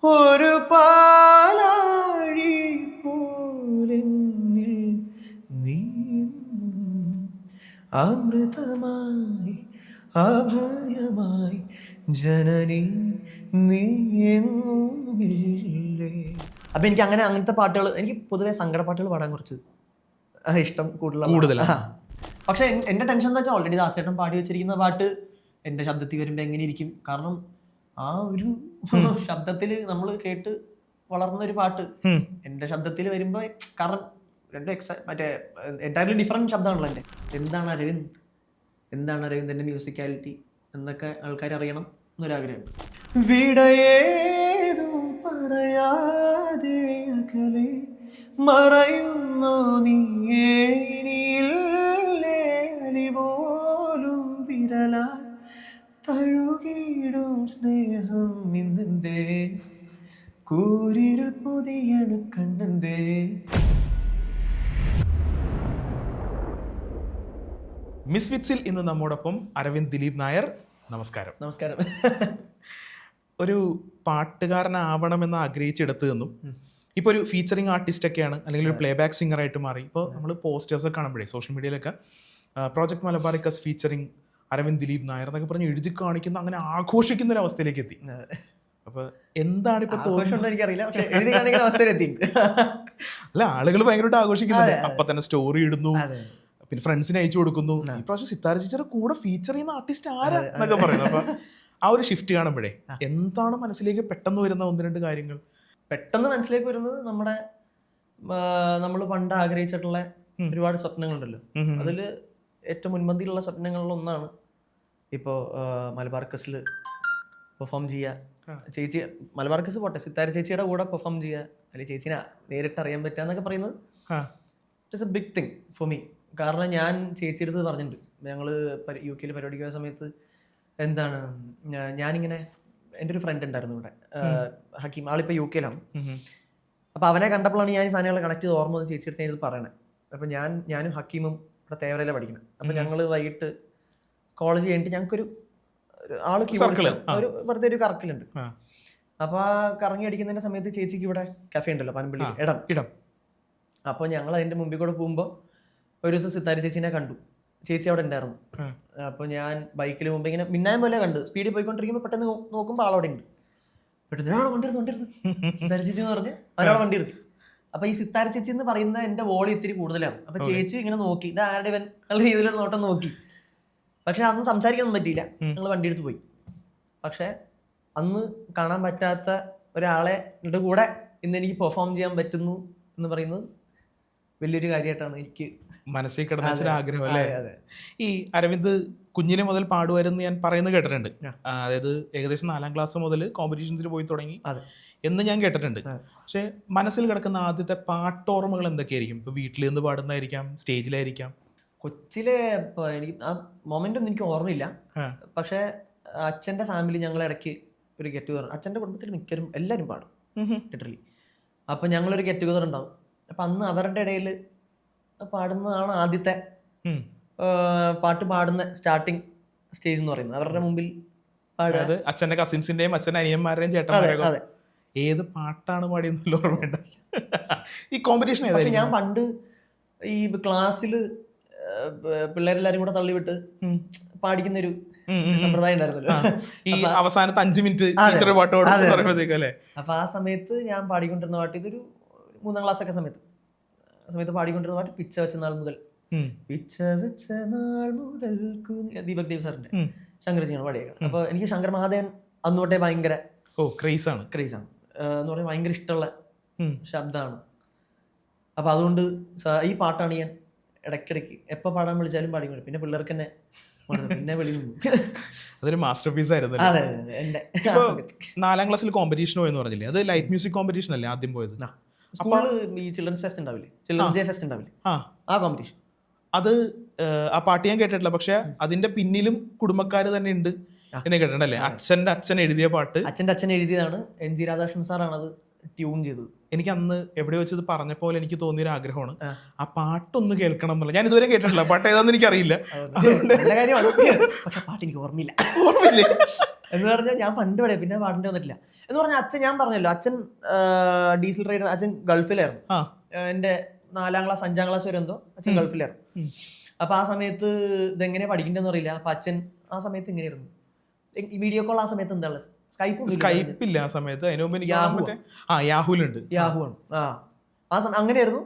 ഒരു പാലാഴി പോലെന്നിൽ നീ അമൃതമായി അഭയമായി ജനനി നീ എന്നില്ലേ. അപ്പൊ എനിക്ക് അങ്ങനത്തെ പാട്ടുകൾ, എനിക്ക് പൊതുവെ സങ്കട പാട്ടുകൾ പാടാൻ കുറച്ച് ഇഷ്ടം കൂടുതലാണ്. പക്ഷെ എന്റെ ടെൻഷൻ എന്താ വെച്ചാൽ ഓൾറെഡി ദാസേട്ടൻ പാടി വെച്ചിരിക്കുന്ന പാട്ട് എന്റെ ശബ്ദത്തിൽ വരുമ്പോ എങ്ങനെ ഇരിക്കും? കാരണം ആ ഒരു ശബ്ദത്തിൽ നമ്മൾ കേട്ട് വളർന്ന ഒരു പാട്ട് എന്റെ ശബ്ദത്തിൽ വരുമ്പോ, കാരണം രണ്ടും മറ്റേ എൻറ്റയർലി ഡിഫറെന്റ് ശബ്ദമാണല്ലോ എന്റെ. എന്താണ് അരവിന്ദ് മ്യൂസിക്കാലിറ്റി എന്നൊക്കെ ആൾക്കാർ അറിയണം എന്നൊരാഗ്രഹമുണ്ട്. വിടയേതും പറയാതെ അകലെ മറയുന്നോ നീയില്ലേ, അലിപോലും വിരല തഴുകിടും സ്നേഹം ഇന്നെന്തേ, കൂരിരുൾ പുതിയണു കണ്ണന്തേ. മിസ് വിറ്റ്സിൽ ഇന്ന് നമ്മോടൊപ്പം അരവിന്ദ് ദിലീപ് നായർ. നമസ്കാരം. നമസ്കാരം. ഒരു പാട്ടുകാരനാവണമെന്ന് ആഗ്രഹിച്ചെടുത്തു നിന്നും ഇപ്പോൾ ഒരു ഫീച്ചറിങ് ആർട്ടിസ്റ്റൊക്കെയാണ്, അല്ലെങ്കിൽ ഒരു പ്ലേ ബാക്ക് സിംഗറായിട്ട് മാറി. ഇപ്പോൾ നമ്മൾ പോസ്റ്റേഴ്സൊക്കെ കാണുമ്പോഴേ സോഷ്യൽ മീഡിയയിലൊക്കെ പ്രോജക്ട് മലബാറിക്കസ് ഫീച്ചറിങ് അരവിന്ദ് ദിലീപ് നായർ എന്നൊക്കെ പറഞ്ഞ് എഴുതി കാണിക്കുന്ന, അങ്ങനെ ആഘോഷിക്കുന്ന ഒരു അവസ്ഥയിലേക്ക് എത്തി. അപ്പൊ എന്താണ് ഇപ്പൊ എനിക്കറിയില്ല, അല്ല, ആളുകൾ ഭയങ്കരമായിട്ട് ആഘോഷിക്കുന്നുണ്ട്. അപ്പൊ തന്നെ സ്റ്റോറി ഇടുന്നു, പിന്നെ ഫ്രണ്ട്സിന് അയച്ചു കൊടുക്കുന്നു. ഈ പ്രാവശ്യം സിത്താര ചേച്ചിയുടെ കൂടെ ഫീച്ചർ ചെയ്യുന്ന ആർട്ടിസ്റ്റ് ആരാ എന്നൊക്കെ പറയുന്നത്. അപ്പൊ ആ ഒരു ഷിഫ്റ്റ് കാണുമ്പോഴേ എന്താണ് മനസ്സിലേക്ക് പെട്ടെന്ന് വരുന്ന ഒന്ന് രണ്ട് കാര്യങ്ങൾ? പെട്ടെന്ന് മനസ്സിലേക്ക് വരുന്നത് നമ്മൾ പണ്ട് ആഗ്രഹിച്ചിട്ടുള്ള ഒരുപാട് സ്വപ്നങ്ങളുണ്ടല്ലോ. അതിൽ ഏറ്റവും മുൻപന്തിയിലുള്ള സ്വപ്നങ്ങളിൽ ഒന്നാണ് ഇപ്പോൾ മലബാർക്കസിൽ പെർഫോം ചെയ്യുക. ചേച്ചി മലബാർക്കസ് പോട്ടെ, സിത്താര ചേച്ചിയുടെ കൂടെ പെർഫോം ചെയ്യുക, അല്ലെങ്കിൽ ചേച്ചിനെ നേരിട്ട് അറിയാൻ പറ്റുക എന്നൊക്കെ പറയുന്നത് it's a big thing for me. കാരണം ഞാൻ ചേച്ചിയുടെ അടുത്ത് പറഞ്ഞിട്ടുണ്ട്, ഞങ്ങൾ UK പരിപാടിക്ക് പോയ സമയത്ത് എന്താണ്, ഞാനിങ്ങനെ എൻ്റെ ഒരു ഫ്രണ്ട് ഉണ്ടായിരുന്നു ഇവിടെ, ഹക്കീം, ആളിപ്പോൾ UK അപ്പോൾ അവനെ കണ്ടപ്പോഴാണ് ഞാൻ ഈ സാധനങ്ങൾ കണക്ട് ചെയ്ത് ഓർമ്മ വന്ന് ചേച്ചിയുടെ ഇത് പറയണേ. അപ്പോൾ ഞാനും ഹക്കീമും ഇവിടെ തേവരയിലാണ് പഠിക്കണം. അപ്പോൾ ഞങ്ങൾ വൈകിട്ട് കോളേജ് കഴിഞ്ഞിട്ട് ഞങ്ങൾക്കൊരു ആള് ഒരു വെറുതെ ഒരു കറക്കലുണ്ട്. അപ്പോൾ ആ കറങ്ങി അടിക്കുന്നതിൻ്റെ സമയത്ത് ചേച്ചിക്ക് ഇവിടെ കഫേ ഉണ്ടല്ലോ പനമ്പള്ളി ഇടം. അപ്പോൾ ഞങ്ങൾ അതിൻ്റെ മുമ്പിൽ കൂടെ പോകുമ്പോൾ ഒരു ദിവസം സിത്താര ചേച്ചീനെ കണ്ടു. ചേച്ചി അവിടെ ഉണ്ടായിരുന്നു. അപ്പോൾ ഞാൻ ബൈക്കിൽ മുമ്പ് ഇങ്ങനെ മിന്നായം പോലെ കണ്ടു, സ്പീഡിൽ പോയിക്കൊണ്ടിരിക്കുമ്പോൾ പെട്ടെന്ന് നോക്കുമ്പോൾ ആളവിടെ ഉണ്ട്. പെട്ടെന്ന് ഒരാളെ വണ്ടി എടുത്ത് സിത്താര ചേച്ചി എന്ന് പറഞ്ഞ് ഒരാളെ വണ്ടി എടുത്തു. അപ്പൊ ഈ സിത്താര ചേച്ചി എന്ന് പറയുന്ന എന്റെ വോളി ഇത്തിരി കൂടുതലാണ്. അപ്പൊ ചേച്ചി ഇങ്ങനെ നോക്കി, ഇത് ആരുടെ നല്ല രീതിയിലുള്ള നോട്ടം നോക്കി. പക്ഷെ അന്ന് സംസാരിക്കാനൊന്നും പറ്റിയില്ല, ഞങ്ങൾ വണ്ടി എടുത്ത് പോയി. പക്ഷെ അന്ന് കാണാൻ പറ്റാത്ത ഒരാളെ എൻ്റെ കൂടെ ഇന്ന് എനിക്ക് പെർഫോം ചെയ്യാൻ പറ്റുന്നു എന്ന് പറയുന്നത് വലിയൊരു കാര്യമായിട്ടാണ് എനിക്ക് മനസ്സിൽ കിടന്ന ആഗ്രഹം അല്ലേ? ഈ അരവിന്ദ് കുഞ്ഞിനെ മുതൽ പാടുമായിരുന്നു ഞാൻ പറയുന്നത് കേട്ടിട്ടുണ്ട്. അതായത് ഏകദേശം 4ാം ക്ലാസ് മുതൽ കോമ്പറ്റീഷൻസിന് പോയി തുടങ്ങി എന്ന് ഞാൻ കേട്ടിട്ടുണ്ട്. പക്ഷെ മനസ്സിൽ കിടക്കുന്ന ആദ്യത്തെ പാട്ടോർമ്മകൾ എന്തൊക്കെയായിരിക്കും? ഇപ്പൊ വീട്ടിൽ നിന്ന് പാടുന്നതായിരിക്കാം, സ്റ്റേജിലായിരിക്കാം. കൊച്ചിലെ എനിക്ക് ആ മൊമെന്റ് ഒന്നും എനിക്ക് ഓർമ്മയില്ല. പക്ഷെ അച്ഛൻ്റെ ഫാമിലി ഞങ്ങൾ ഇടയ്ക്ക് ഒരു ഗെറ്റ് ടുഗദർ, അച്ഛൻ്റെ കുടുംബത്തിൽ മിക്കരും എല്ലാവരും പാടും ലിറ്ററലി. അപ്പം ഞങ്ങളൊരു ഗെറ്റ് ടുഗദർ ഉണ്ടാവും. അപ്പം അന്ന് അവരുടെ ഇടയിൽ പാടുന്നതാണ് ആദ്യത്തെ പാട്ട് പാടുന്ന സ്റ്റാർട്ടിങ് സ്റ്റേജ് എന്ന് പറയുന്നത്. അവരുടെ മുമ്പിൽ പാടുക, അച്ഛൻ്റെ കസിൻസിന്റെയും അച്ഛൻ്റെ അനിയന്മാരുടെയും ചേട്ടന്മാരെയും. അതെ, ഏത് പാട്ടാണ് പാടിയെന്നല്ല ഓർമ്മയുണ്ട്. ഈ കോമ്പറ്റീഷൻ ഞാൻ പണ്ട് ഈ ക്ലാസ്സിൽ പിള്ളേരെല്ലാരും കൂടെ തള്ളിവിട്ട് പാടിക്കുന്നൊരു സമ്പ്രദായം ഉണ്ടായിരുന്നല്ലോ. ഈ അവസാനത്തെ 5 മിനിറ്റ് പാട്ടോട്. അപ്പൊ ആ സമയത്ത് ഞാൻ പാടിക്കൊണ്ടിരുന്ന പാട്ട്, ഇതൊരു 3ാം ക്ലാസ്സൊക്കെ സമയത്ത് പാടിക്കൊണ്ടിരുന്ന പാട്ട് പിച്ച വെച്ച നാൾ മുതൽ ദീപക് ദേവ് സാറിന്റെ ശങ്കർജിയാണ് പാടിയേക്കുന്നത്. അപ്പൊ എനിക്ക് ശങ്കർ മഹാദേവൻ അന്നോട്ടെ ഭയങ്കര ക്രേസ് ആണ് എന്ന് പറഞ്ഞാൽ ഭയങ്കര ഇഷ്ടമുള്ള ശബ്ദമാണ്. അപ്പൊ അതുകൊണ്ട് ഈ പാട്ടാണ് ഞാൻ ഇടയ്ക്കിടയ്ക്ക് എപ്പോൾ പാടാൻ വിളിച്ചാലും പാടിക്കൊണ്ട്. പിന്നെ പിള്ളേർക്ക് തന്നെ പിന്നെ വിളിക്കുന്നു. അതൊരു മാസ്റ്റർ പീസ് ആയിരുന്നു. 4ാം ക്ലാസ്സിൽ കോമ്പറ്റീഷൻ പോയെന്ന് പറഞ്ഞില്ലേ, അത് ലൈറ്റ് മ്യൂസിക് കോമ്പറ്റീഷൻ അല്ലേ ആദ്യം പോയത്? സ്കൂളിൽ ഈ ചിൽഡ്രൻസ് ഫെസ്റ്റ് ഉണ്ടാവില്ലേ, ചിൽഡ്രൻസ് ഡേ ഫെസ്റ്റ് ഉണ്ടാവില്ലേ, ആ കോമ്പറ്റീഷൻ. അത് ആ പാട്ട് ഞാൻ കേട്ടിട്ടില്ല, പക്ഷെ അതിന്റെ പിന്നിലും കുടുംബക്കാര് തന്നെ ഉണ്ട് എന്ന് കേട്ടിട്ടുണ്ടല്ലേ? അച്ഛൻ എഴുതിയ പാട്ട്, അച്ഛൻ എഴുതിയതാണ്. NG രാധാകൃഷ്ണൻ സാറാണ് അത് ട്യൂൺ ചെയ്തത്. എനിക്ക് അന്ന് എവിടെ വെച്ചത് പറഞ്ഞ പോലെ എനിക്ക് തോന്നിയൊരു ആഗ്രഹമാണ് ആ പാട്ടൊന്ന് കേൾക്കണം എന്നുള്ള. ഞാൻ ഇതുവരെ കേട്ടിട്ടില്ല, പാട്ട് ഏതാന്ന് എനിക്കറിയില്ല. നല്ല കാര്യമാണ്, പക്ഷെ പാട്ട് എനിക്ക് ഓർമ്മയില്ല. എന്ന് പറഞ്ഞാൽ ഞാൻ പണ്ട് ഇവിടെ പിന്നെ പാടിന്റെ വന്നിട്ടില്ല. എന്ന് പറഞ്ഞാൽ അച്ഛൻ, ഞാൻ പറഞ്ഞല്ലോ അച്ഛൻ ഡീസൽ റൈഡർ, അച്ഛൻ ഗൾഫിലായിരുന്നു. എൻ്റെ 4ാം ക്ലാസ് 5ാം ക്ലാസ് വരെ എന്തോ അച്ഛൻ ഗൾഫിലായിരുന്നു. അപ്പൊ ആ സമയത്ത് ഇതെങ്ങനെയാ പഠിക്കേണ്ടതെന്ന് അറിയില്ല. അപ്പൊ അച്ഛൻ ആ സമയത്ത് ഇങ്ങനെയായിരുന്നു, വീഡിയോ കോൾ ആ സമയത്ത് എന്താ സ്കൈപ്പ് ഇല്ല ആ സമയത്ത്. അതിന് മുമ്പ് എനിക്ക് യാഹൂലുണ്ട്. യാഹു ആണ്. ആ അങ്ങനെയായിരുന്നു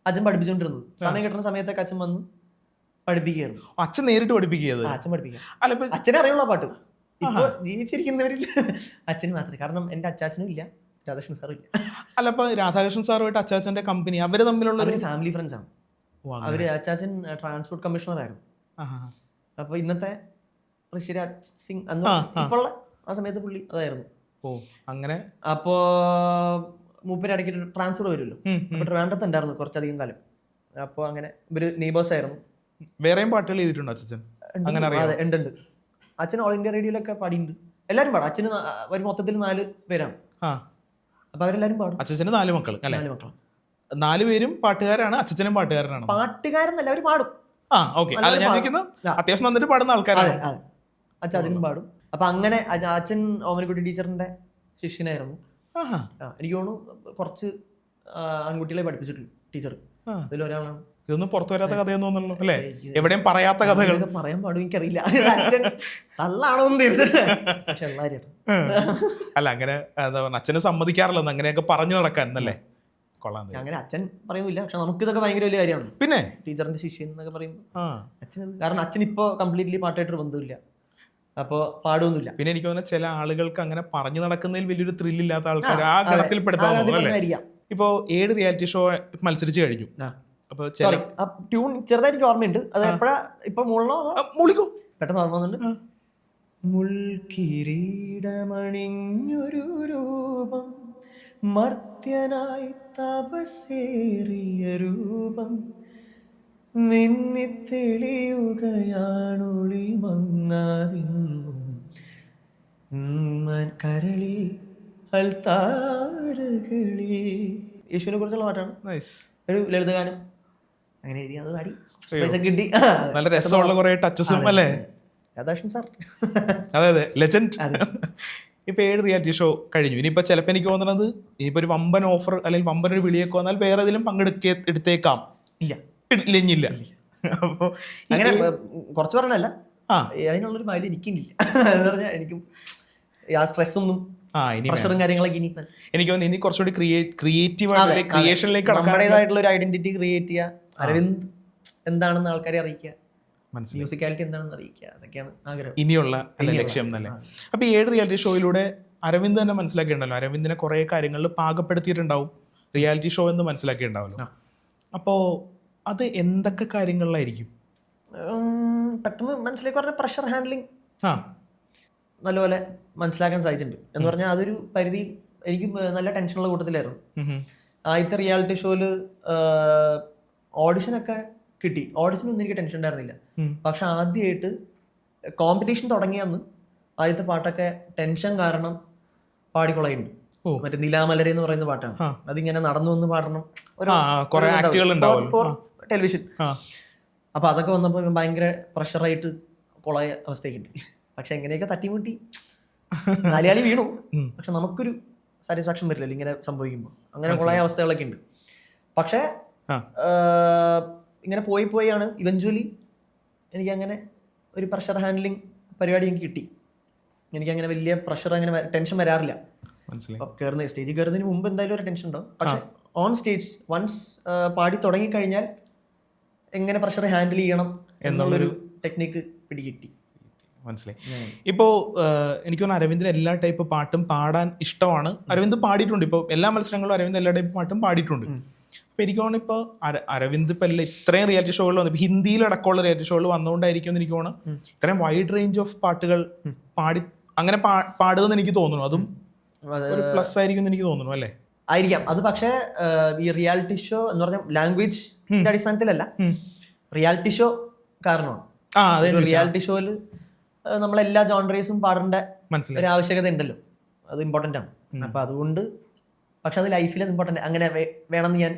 അച്ഛൻ പഠിപ്പിച്ചുകൊണ്ടിരുന്നത്. സമയം കിട്ടുന്ന സമയത്തൊക്കെ അച്ഛൻ വന്ന് പഠിപ്പിക്കുകയായിരുന്നു. അച്ഛൻ നേരിട്ട് പഠിപ്പിക്കുക. അച്ഛൻ പഠിപ്പിക്കുക. അച്ഛനെ അറിയുള്ള പാട്ട് ഇപ്പൊ ജീവിച്ചിരിക്കുന്നവരിൽ അച്ഛന് മാത്രമേ. കാരണം എന്റെ അച്ചാച്ചനും ഇല്ല, രാധാകൃഷ്ണൻ സാറും ഇല്ല. അല്ല, അപ്പൊ രാധാകൃഷ്ണൻ സാറുമായിട്ട് അച്ചാച്ചന്റെ കമ്പനി, അവര് തമ്മിലുള്ള ഫാമിലി ഫ്രണ്ട്സ് ആണ്. അവര് അച്ചാച്ചൻ ട്രാൻസ്പോർട്ട് കമ്മീഷണർ ആയിരുന്നു. അപ്പൊ ഇന്നത്തെ ഋഷിരാജ് സിംഗ് ഇപ്പോൾ ആ സമയത്ത് പുള്ളി അതായിരുന്നു. അങ്ങനെ അപ്പോ മൂപ്പര് ഇടയ്ക്ക് ട്രാൻസ്ഫർ വരുമല്ലോ. അപ്പൊ ട്രിവാൻഡ്രത്ത് ഉണ്ടായിരുന്നു കുറച്ചധികം കാലം. അപ്പൊ അങ്ങനെ ഇവര് നെയ്ബേഴ്സ് ആയിരുന്നു. വേറെയും പാട്ടുകൾ ചെയ്തിട്ടുണ്ടോ അച്ഛൻ? അങ്ങനെ ഉണ്ട്. അച്ഛൻ ഓൾ ഇന്ത്യ റേഡിയോയിലൊക്കെ പാടിയിട്ടുണ്ട്. എല്ലാരും പാടും. അച്ഛന് ഒരു മൊത്തത്തിൽ 4 പേരാണ്. അപ്പൊ അവരെല്ലാരും പാടും. അച്ഛന് 4 മക്കൾ അല്ലേ? 4 മക്കൾ, 4 പേരും പാട്ടുകാരാണ്. അച്ഛനും പാട്ടുകാരനാണ്. പാട്ടുകാരെന്നല്ല, അവര് പാടും. അത്യാവശ്യം നന്നായിട്ട് പാടുന്ന ആൾക്കാരാണ്. അച്ഛൻ അതിനും പാടും. അപ്പൊ അങ്ങനെ അച്ഛൻ ഓമനക്കുട്ടി ടീച്ചറിന്റെ ശിഷ്യനായിരുന്നു. എനിക്ക് തോന്നുന്നു കുറച്ച് ആൺകുട്ടികളെ പഠിപ്പിച്ചിട്ടുണ്ട് ടീച്ചർ. അതിലൊരാളാണ്. ഇതൊന്നും പുറത്തു വരാത്ത കഥയെന്ന് തോന്നുന്നു അല്ലേ? എവിടെയും പറയാത്ത കഥകൾ പറയാൻ പാടും, എനിക്കറിയില്ല. അച്ഛൻ നല്ലാണോന്ന് പക്ഷെ അല്ല, അങ്ങനെ അച്ഛന് സമ്മതിക്കാറില്ല അങ്ങനെയൊക്കെ പറഞ്ഞു നടക്കാൻ എന്നല്ലേ? കൊള്ളാം. അങ്ങനെ അച്ഛൻ പറയുന്നില്ല, പക്ഷെ നമുക്കിതൊക്കെ ഭയങ്കര വലിയ കാര്യമാണ്. പിന്നെ ടീച്ചറിന്റെ ശിഷ്യൻ എന്നൊക്കെ പറയുമ്പോൾ അച്ഛനത്, കാരണം അച്ഛൻ ഇപ്പൊ കംപ്ലീറ്റ്ലി പാട്ടായിട്ടൊരു ബന്ധമില്ല, അപ്പൊ പാടുമൊന്നുമില്ല. പിന്നെ എനിക്ക് തോന്നുന്നു ചില ആളുകൾക്ക് അങ്ങനെ പറഞ്ഞു നടക്കുന്നതിൽ വലിയൊരു ത്രില്ലില്ലാത്ത ആൾക്കാർ ആ ഗണത്തിൽപ്പെടുത്താൻ. ഇപ്പോ 7 റിയാലിറ്റി ഷോ മത്സരിച്ച് കഴിഞ്ഞു. അപ്പൊ ട്യൂൺ ചെറുതായിട്ട് ഓർമ്മയുണ്ട്. അത് എപ്പോഴാ ഇപ്പൊ മുളിക്കോ പെട്ടെന്ന് ഓർമ്മ വന്നുണ്ട്. മുൾക്കിരീടമണിഞ്ഞൊരു രൂപം, മർത്യനായി തപസേറിയ രൂപം, മിന്നിത്തെളിയുകയാണൊളി മങ്ങാതിന്നും കരളിൽ അൽത്താരകളിൽ. യേശുവിനെ കുറിച്ചുള്ള പാട്ടാണ്. ഒരു ലളിതഗാനം. അങ്ങനെ എഴുതി അത് പാടി, പൈസ കിട്ടി. നല്ല രസമുള്ള കുറെ ടച്ചസും അല്ലേ? രാധാകൃഷ്ണൻ സാർ, അതെ ലെജൻഡ്. ഇപ്പൊ 7 റിയാലിറ്റി ഷോ കഴിഞ്ഞു. ഇനിയിപ്പോ ചിലപ്പോൾ എനിക്ക് തോന്നുന്നത് ഇനിയിപ്പോ ഒരു വമ്പൻ ഓഫർ അല്ലെങ്കിൽ വമ്പൻ ഒരു വിളിയൊക്കെ വന്നാൽ വേറെ ഏതെങ്കിലും എടുത്തേക്കാം. ഇല്ല. അപ്പൊ അങ്ങനെ കുറച്ച് പറഞ്ഞല്ല, അതിനുള്ളൊരു മൈൻഡ് എനിക്കില്ല. എന്ന് പറഞ്ഞാൽ എനിക്കും ആ സ്ട്രെസ്സൊന്നും പ്രഷറും കാര്യങ്ങളൊക്കെ എനിക്ക് തോന്നുന്നു ഇനി കുറച്ചുകൂടി ക്രിയേറ്റീവ് ആയിട്ടുള്ള ക്രിയേഷനിലേക്ക് നമ്മുടേതായിട്ടുള്ള ഒരു ഐഡന്റിറ്റി ക്രിയേറ്റ് ചെയ്യുക, അരവിന്ദ് എന്താണെന്ന് ആൾക്കാരെ അറിയിക്കുക, മ്യൂസിക്കാലിറ്റി എന്താണെന്ന് അറിയിക്കുക, അതൊക്കെയാണ് ആഗ്രഹം, ഇനിയുള്ള ലക്ഷ്യം എന്നല്ലേ. അപ്പൊ 7 റിയാലിറ്റി ഷോയിലൂടെ അരവിന്ദ് തന്നെ മനസ്സിലാക്കിയിട്ടുണ്ടല്ലോ, അരവിന്ദിനെ കുറെ കാര്യങ്ങളിൽ പാകപ്പെടുത്തിയിട്ടുണ്ടാവും, റിയാലിറ്റി ഷോ എന്ന് മനസ്സിലാക്കിയിട്ടുണ്ടാവല്ലോ. അപ്പോ അത് എന്തൊക്കെ കാര്യങ്ങളിലായിരിക്കും? പെട്ടെന്ന് മനസ്സിലേക്ക് പറഞ്ഞ പ്രഷർ ഹാൻഡ്ലിങ് നല്ലപോലെ മനസ്സിലാക്കാൻ സാധിച്ചിട്ടുണ്ട്. എന്ന് പറഞ്ഞാൽ അതൊരു പരിധി എനിക്ക് നല്ല ടെൻഷനുള്ള കൂട്ടത്തിലായിരുന്നു. ആദ്യത്തെ റിയാലിറ്റി ഷോയില് ഓഡിഷനൊക്കെ കിട്ടി. ഓഡിഷനൊന്നും എനിക്ക് ടെൻഷൻ ഉണ്ടായിരുന്നില്ല. പക്ഷെ ആദ്യമായിട്ട് കോമ്പറ്റീഷൻ തുടങ്ങിയന്ന് ആദ്യത്തെ പാട്ടൊക്കെ ടെൻഷൻ കാരണം പാടിക്കൊള്ളയുണ്ട്. മറ്റേ നിലാമലരെ എന്ന് പറയുന്ന പാട്ടാണ്. അതിങ്ങനെ നടന്നു വന്ന് പാടണം, ഫോർ ടെലിവിഷൻ. അപ്പൊ അതൊക്കെ വന്നപ്പോ ഭയങ്കര പ്രഷറായിട്ട് കൊളയ അവസ്ഥയൊക്കെ ഉണ്ട്. പക്ഷെ എങ്ങനെയൊക്കെ തട്ടിമുട്ടി മലയാളി വീണു. പക്ഷെ നമുക്കൊരു സാറ്റിസ്ഫാക്ഷൻ വരില്ലല്ലോ ഇങ്ങനെ സംഭവിക്കുമ്പോൾ. അങ്ങനെ കൊളയ അവസ്ഥകളൊക്കെ ഉണ്ട്. പക്ഷെ ഇങ്ങനെ പോയാണ് ഇവഞ്ച്വലി എനിക്കങ്ങനെ ഒരു പ്രഷർ ഹാൻഡ്ലിങ് പരിപാടി എനിക്ക് കിട്ടി. എനിക്കങ്ങനെ വലിയ പ്രഷർ, അങ്ങനെ ടെൻഷൻ വരാറില്ല. സ്റ്റേജിൽ കയറുന്നതിന് മുമ്പ് എന്തായാലും ഒരു ടെൻഷൻ ഉണ്ടാവും. പക്ഷെ ഓൺ സ്റ്റേജ് വൺസ് പാടി തുടങ്ങിക്കഴിഞ്ഞാൽ എങ്ങനെ പ്രഷർ ഹാൻഡിൽ ചെയ്യണം എന്നുള്ളൊരു ടെക്നിക്ക് പിടികിട്ടി. മനസ്സിലായി. ഇപ്പോൾ എനിക്ക് തോന്നുന്നു അരവിന്ദിന് എല്ലാ ടൈപ്പ് പാട്ടും പാടാൻ ഇഷ്ടമാണ്. അരവിന്ദ് പാടിയിട്ടുണ്ട്. ഇപ്പോൾ എല്ലാ മത്സരങ്ങളും അരവിന്ദ് എല്ലാ ടൈപ്പ് പാട്ടും പാടിയിട്ടുണ്ട്. അപ്പോൾ എനിക്ക് തോന്നുന്നു ഇപ്പോൾ അരവിന്ദ് ഇപ്പോൾ ഇത്രയും റിയാലിറ്റി ഷോകൾ വന്നു, ഹിന്ദിയിലടക്കമുള്ള റിയാലിറ്റി ഷോകൾ വന്നുകൊണ്ടായിരിക്കും എനിക്ക് തോന്നുന്നു ഇത്രയും വൈഡ് റേഞ്ച് ഓഫ് പാട്ടുകൾ അങ്ങനെ പാടുമെന്ന് എനിക്ക് തോന്നുന്നു. അതും ഒരു പ്ലസ് ആയിരിക്കും എനിക്ക് തോന്നുന്നു അല്ലേ? ആയിരിക്കാം അത്. പക്ഷേ ഈ റിയാലിറ്റി ഷോ എന്ന് പറഞ്ഞാൽ ലാംഗ്വേജിന്റെ അടിസ്ഥാനത്തിലല്ല, റിയാലിറ്റി ഷോ കാരണമാണ്. റിയാലിറ്റി ഷോയിൽ നമ്മളെല്ലാ ജോൺറേസും പാടേണ്ട ഒരു ആവശ്യകത ഉണ്ടല്ലോ, അത് ഇമ്പോർട്ടൻ്റ് ആണ്. അപ്പൊ അതുകൊണ്ട് പക്ഷെ അത് ലൈഫിൽ ഇമ്പോർട്ടന്റ് അങ്ങനെ വേണമെന്ന് ഞാൻ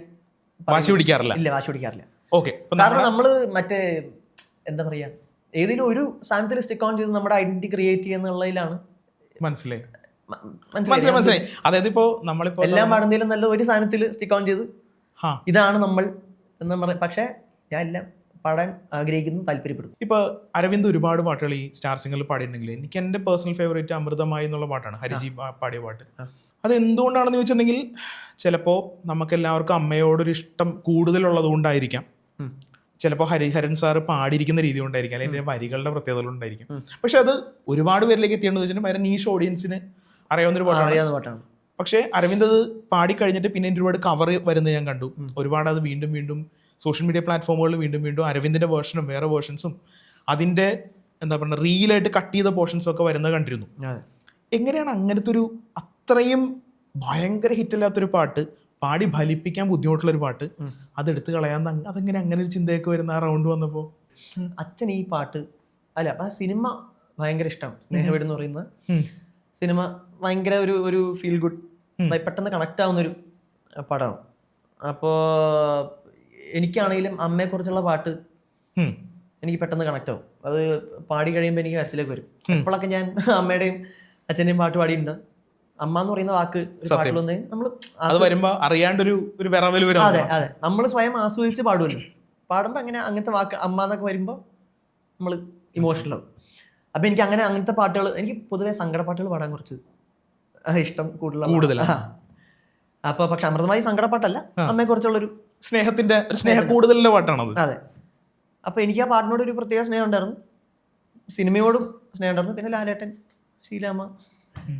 വാശി പിടിക്കാറില്ല. ഇല്ല, വാശി പിടിക്കാറില്ല. ഓക്കെ. കാരണം നമ്മള് മറ്റേ എന്താ പറയാ, ഏതെങ്കിലും ഒരു സാധനത്തിൽ സ്റ്റിക്ക് ഓൺ ചെയ്ത് നമ്മുടെ ഐഡന്റിറ്റി ക്രിയേറ്റ് ചെയ്യുന്നുള്ളതിലാണ്. മനസ്സിലായി. അതായത് ഇപ്പോ നമ്മളിപ്പോ എല്ലാം പാടുന്നതിലും നല്ല ഒരു സാധനത്തിൽ സ്റ്റിക്ക് ഓൺ ചെയ്ത് ഇതാണ് നമ്മൾ എന്ന് പറയാം. പക്ഷെ ഞാൻ എല്ലാം പാടാൻ ആഗ്രഹിക്കുന്നു, താല്പര്യപ്പെടുന്നു. ഇപ്പൊ അരവിന്ദ് ഒരുപാട് പാട്ടുകൾ ഈ സ്റ്റാർ സിംഗറിൽ പാടിയിട്ടുണ്ടെങ്കിൽ എനിക്ക് എൻ്റെ പേഴ്സണൽ ഫേവറേറ്റ് അമൃതമായി എന്നുള്ള പാട്ടാണ്, ഹരിജി പാടിയ പാട്ട്. അത് എന്തുകൊണ്ടാണെന്ന് ചോദിച്ചിട്ടുണ്ടെങ്കിൽ ചിലപ്പോൾ നമുക്കെല്ലാവർക്കും അമ്മയോടൊരു ഇഷ്ടം കൂടുതലുള്ളത് കൊണ്ടായിരിക്കാം, ചിലപ്പോൾ ഹരിഹരൻ സാറ് പാടിയിരിക്കുന്ന രീതി കൊണ്ടായിരിക്കും, അല്ലെങ്കിൽ വരികളുടെ പ്രത്യേകതകളുണ്ടായിരിക്കും. പക്ഷെ അത് ഒരുപാട് പേരിലേക്ക് എത്തിയെന്ന് വെച്ചിട്ടുണ്ടെങ്കിൽ ഭയങ്കര നീഷ് ഓഡിയൻസിന് അറിയാവുന്നൊരു പാട്ടാണ്. പക്ഷേ അരവിന്ദ് അത് പാടിക്കഴിഞ്ഞിട്ട് പിന്നെ ഒരുപാട് കവർ വരുന്നത് ഞാൻ കണ്ടു. ഒരുപാട് അത് വീണ്ടും വീണ്ടും സോഷ്യൽ മീഡിയ പ്ലാറ്റ്ഫോമുകളിൽ വീണ്ടും വീണ്ടും അരവിന്ദിന്റെ വേർഷനും വേറെ വേർഷൻസും അതിന്റെ എന്താ പറയുക റീലായിട്ട് കട്ട് ചെയ്ത പോർഷൻസും ഒക്കെ വരുന്നത് കണ്ടിരുന്നു. എങ്ങനെയാണ് അങ്ങനത്തെ ഒരു അത്രയും ഭയങ്കര ഹിറ്റില്ലാത്തൊരു പാട്ട് പാടി ഫലിപ്പിക്കാൻ ബുദ്ധിമുട്ടുള്ളൊരു പാട്ട് അതെടുത്ത് കളയാൻ അതെങ്ങനെ അങ്ങനെ ഒരു ചിന്തയൊക്കെ വരുന്ന ആ റൗണ്ട് വന്നപ്പോൾ? അച്ഛൻ ഈ പാട്ട് അല്ല, ആ സിനിമ ഭയങ്കര ഇഷ്ടമാണ്. സ്നേഹവീട് എന്ന് പറയുന്ന സിനിമ ഭയങ്കര ഒരു ഫീൽ ഗുഡ്, പെട്ടെന്ന് കണക്ട് ആവുന്നൊരു പടമാണ്. അപ്പോൾ എനിക്കാണെങ്കിലും അമ്മയെക്കുറിച്ചുള്ള പാട്ട് എനിക്ക് പെട്ടെന്ന് കണക്ട് ആവും. അത് പാടി കഴിയുമ്പോൾ എനിക്ക് കരച്ചിലേക്ക് വരും. ഇപ്പോഴൊക്കെ ഞാൻ അമ്മയുടെയും അച്ഛൻ്റെയും പാട്ട് പാടിയിട്ടുണ്ട്. അമ്മ എന്ന് പറയുന്ന വാക്ക് പാട്ടിൽ വന്ന് നമ്മൾ അറിയാണ്ടൊരു വിറവൽ വരും. അതെ അതെ, നമ്മൾ സ്വയം ആസ്വദിച്ച് പാടുമല്ലോ. പാടുമ്പോൾ അങ്ങനെ അങ്ങനത്തെ വാക്ക് അമ്മ എന്നൊക്കെ വരുമ്പോൾ നമ്മൾ ഇമോഷണൽ ആവും. അപ്പം എനിക്ക് അങ്ങനത്തെ പാട്ടുകൾ, എനിക്ക് പൊതുവെ സങ്കട പാട്ടുകൾ പാടാൻ കുറച്ച് ഇഷ്ടം കൂടുതലാണ്. അപ്പോൾ പക്ഷെ അമൃതമായി സങ്കടപ്പാട്ടല്ല, അമ്മയെക്കുറിച്ചുള്ളൊരു സ്നേഹത്തിന്റെ സ്നേഹ കൂടുതലുള്ള പാട്ടാണത്. അതെ. അപ്പോൾ എനിക്ക് ആ പാട്ടിനോട് ഒരു പ്രത്യേക സ്നേഹം ഉണ്ടായിരുന്നു, സിനിമയോടും സ്നേഹം ഉണ്ടായിരുന്നു. പിന്നെ ലാലേട്ടൻ, ശീലാമ്മ,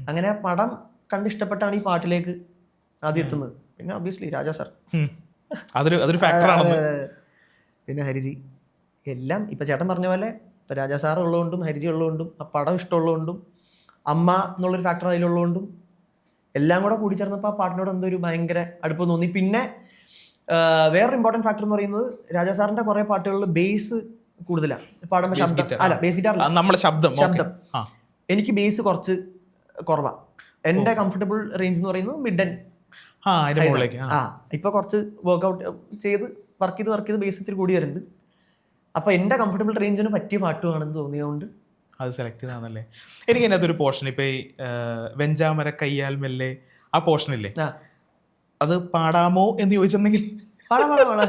അങ്ങനെ പടം കണ്ടിഷ്ടപ്പെട്ടാണ് ഈ പാട്ടിലേക്ക് ആദ്യം എത്തുന്നത്. പിന്നെ ഒബ്വിയസ്ലി രാജാ സാർ, അതൊരു ഫാക്ടറാണ്. പിന്നെ ഹരിജി, എല്ലാം ഇപ്പം ചേട്ടൻ പറഞ്ഞ പോലെ ഇപ്പം രാജാ സാർ ഉള്ളതുകൊണ്ടും ഹരിജി ഉള്ളതുകൊണ്ടും ആ പടം ഇഷ്ടമുള്ളതുകൊണ്ടും അമ്മ എന്നുള്ളൊരു ഫാക്ടർ അതിലുള്ളതുകൊണ്ടും എല്ലാം കൂടെ കൂടി ചേർന്നപ്പോൾ ആ പാട്ടിനോട് എന്തോ ഒരു ഭയങ്കര അടുപ്പം തോന്നി. പിന്നെ വേറൊരു ഇമ്പോർട്ടൻറ്റ് ഫാക്ടർ എന്ന് പറയുന്നത് രാജാ സാറിന്റെ കുറെ പാട്ടുകളിൽ ബേസ് കൂടുതലാണ് പാടുമ്പോൾ. ശബ്ദം അല്ല, ബേസ് ഗിറ്റാർ നമ്മുടെ ശബ്ദം എനിക്ക് ബേസ് കുറച്ച് കുറവാണ്. എൻ്റെ കംഫർട്ടബിൾ റേഞ്ച് എന്ന് പറയുന്നത് മിഡ് ആൻഡ് ഇപ്പൊ കുറച്ച് വർക്ക്ഔട്ട് ചെയ്ത് വർക്ക് ചെയ്ത് ബേസ് ഇത്തിരി കൂടി വരുന്നുണ്ട്. അപ്പൊ എൻ്റെ കംഫർട്ടബിൾ റേഞ്ചിന് പറ്റിയ പാട്ടുമാണെന്ന് തോന്നിയതുകൊണ്ട് അത് സെലക്ട് ചെയ്താണല്ലേ. എനിക്ക് അതിനകത്ത് ഒരു പോർഷൻ ഇപ്പൊ ഈ വെഞ്ചാമര കയ്യാൽ മെല്ലെ ആ പോർഷനില്ലേ, അത് പാടാമോ എന്ന് ചോദിച്ചിട്ടുണ്ടെങ്കിൽ പാടൂ. അല്ല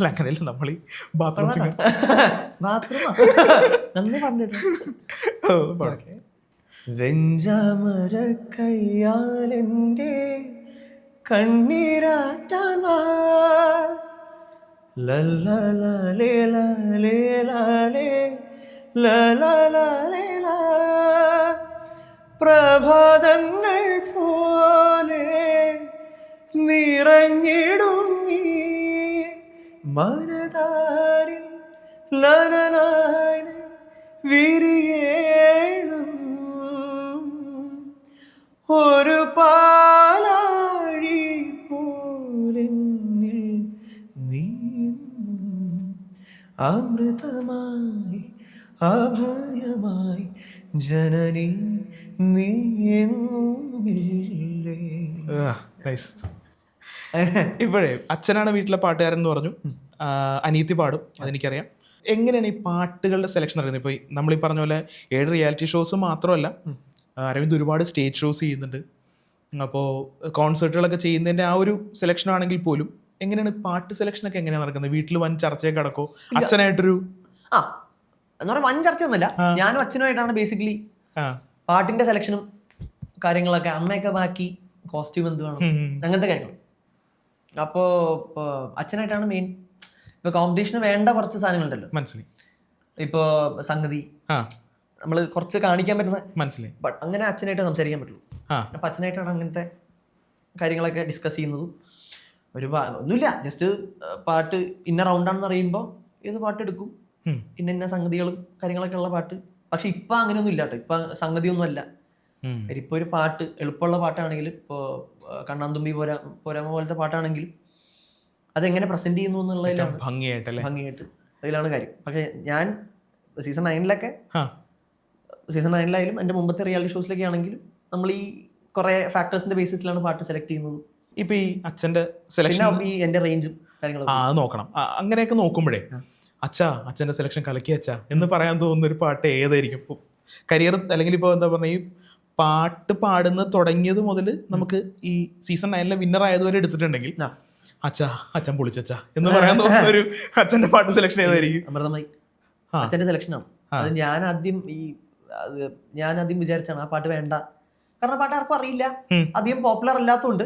അങ്ങനെയല്ല, നമ്മൾ ഈ ബാത്റൂം സിംഗർ വെഞ്ചാമര കയ്യാലെൻ്റെ കണ്ണീരാട്ടാൻ പ്രഭാതങ്ങൾ പോലെ നിറഞ്ഞിടും നീ മനതാരിൽ ലലലായി വിരിയേണം ഒരു പാലാഴി പോലെന്നിൽ നീ അമൃതമായി അഭയമായി ജനനി നീ എന്നുമില്ലേ. ഇപ്പോഴേ അച്ഛനാണ് വീട്ടിലെ പാട്ടുകാരൻ എന്ന് പറഞ്ഞു, അനിയത്തി പാടും, അതെനിക്കറിയാം. എങ്ങനെയാണ് ഈ പാട്ടുകളുടെ സെലക്ഷൻ അറിയുന്നത്? ഇപ്പോൾ നമ്മൾ ഈ പറഞ്ഞ പോലെ 7 റിയാലിറ്റി ഷോസ് മാത്രമല്ല, അരവിന്ദ് ഒരുപാട് സ്റ്റേജ് ഷോസ് ചെയ്യുന്നുണ്ട്. അപ്പോൾ കോൺസേർട്ടുകളൊക്കെ ചെയ്യുന്നതിൻ്റെ ആ ഒരു സെലക്ഷൻ ആണെങ്കിൽ പോലും എങ്ങനെയാണ് പാട്ട് സെലക്ഷനൊക്കെ എങ്ങനെയാണ് നടക്കുന്നത്? വീട്ടിൽ വൻ ചർച്ചയൊക്കെ നടക്കോ? അച്ഛനായിട്ടൊരു എന്ന് പറഞ്ഞാൽ വൻ ചർച്ചയൊന്നുമില്ല. ഞാനും അച്ഛനുമായിട്ടാണ് ബേസിക്കലി പാട്ടിന്റെ സെലക്ഷനും കാര്യങ്ങളൊക്കെ. അമ്മയൊക്കെ ബാക്കി കോസ്റ്റ്യൂം എന്ത് വേണം അങ്ങനത്തെ കാര്യങ്ങൾ. അപ്പോൾ അച്ഛനായിട്ടാണ് മെയിൻ. ഇപ്പൊ കോമ്പറ്റീഷന് വേണ്ട കുറച്ച് സാധനങ്ങളുണ്ടല്ലോ, മനസ്സിലായി. ഇപ്പോ സംഗതി നമ്മൾ കുറച്ച് കാണിക്കാൻ പറ്റുന്ന, മനസ്സിലായി. ബട്ട് അങ്ങനെ അച്ഛനായിട്ട് സംസാരിക്കാൻ പറ്റുള്ളൂ. അപ്പൊ അച്ഛനായിട്ടാണ് അങ്ങനത്തെ കാര്യങ്ങളൊക്കെ ഡിസ്കസ് ചെയ്യുന്നതും. ഒന്നുമില്ല, ജസ്റ്റ് പാട്ട് ഇന്ന റൗണ്ടാണെന്ന് അറിയുമ്പോൾ ഏത് പാട്ട് എടുക്കും, ഇന്ന സംഗതികളും കാര്യങ്ങളൊക്കെ ഉള്ള പാട്ട്. പക്ഷെ ഇപ്പൊ അങ്ങനെയൊന്നും ഇല്ല കേട്ടോ. ഇപ്പൊ സംഗതിയൊന്നും അല്ല. ഇപ്പൊ ഒരു പാട്ട് എളുപ്പമുള്ള പാട്ടാണെങ്കിലും, ഇപ്പോൾ കണ്ണാന്തുമ്പി പോരാമ പോലത്തെ പാട്ടാണെങ്കിലും അതെങ്ങനെ പ്രസന്റ് ചെയ്യുന്നു എന്നുള്ളതിലാണ് ഭംഗിയായിട്ട് അതിലാണ് കാര്യം. പക്ഷെ ഞാൻ സീസൺ 9 സീസൺ 9-ലായാലും എൻ്റെ മുമ്പത്തെ റിയാലിറ്റി ഷോസിലൊക്കെ ആണെങ്കിലും നമ്മൾ ഈ കുറേ ഫാക്ടേഴ്സിന്റെ ബേസിസിലാണ് പാട്ട് സെലക്ട് ചെയ്യുന്നത്. ഇപ്പൊ ഈ അച്ഛന്റെ സെലക്ഷൻ പിന്നെ ഈ എൻ്റെ റേഞ്ചും കാര്യങ്ങളൊക്കെ അത് നോക്കണം. അങ്ങനെയൊക്കെ നോക്കുമ്പോഴേ അച്ഛന്റെ സെലക്ഷൻ കലക്കി അച്ഛാ എന്ന് പറയാൻ തോന്നുന്ന ഒരു പാട്ട് ഏതായിരിക്കും? കരിയർ അല്ലെങ്കിൽ ഇപ്പോൾ എന്താ പറഞ്ഞ ഈ പാട്ട് പാടുന്നത് തുടങ്ങിയത് മുതൽ നമുക്ക് ഈ സീസൺ 9-ലെ വിന്നർ ആയതുവരെ എടുത്തിട്ടുണ്ടെങ്കിൽ അച്ഛൻ പൊളിച്ചച്ച എന്ന് പറയാൻ തോന്നുന്ന ഒരു അച്ഛന്റെ പാട്ട് സെലക്ഷൻ ഏതായിരിക്കും? അമൃതമായി അച്ഛൻ്റെ സെലക്ഷനാണ്. അത് ഞാൻ ആദ്യം വിചാരിച്ചാണ് ആ പാട്ട് വേണ്ട, കാരണം പാട്ട് ആർക്കും അറിയില്ല, അധികം പോപ്പുലർ അല്ലാത്തതുകൊണ്ട്.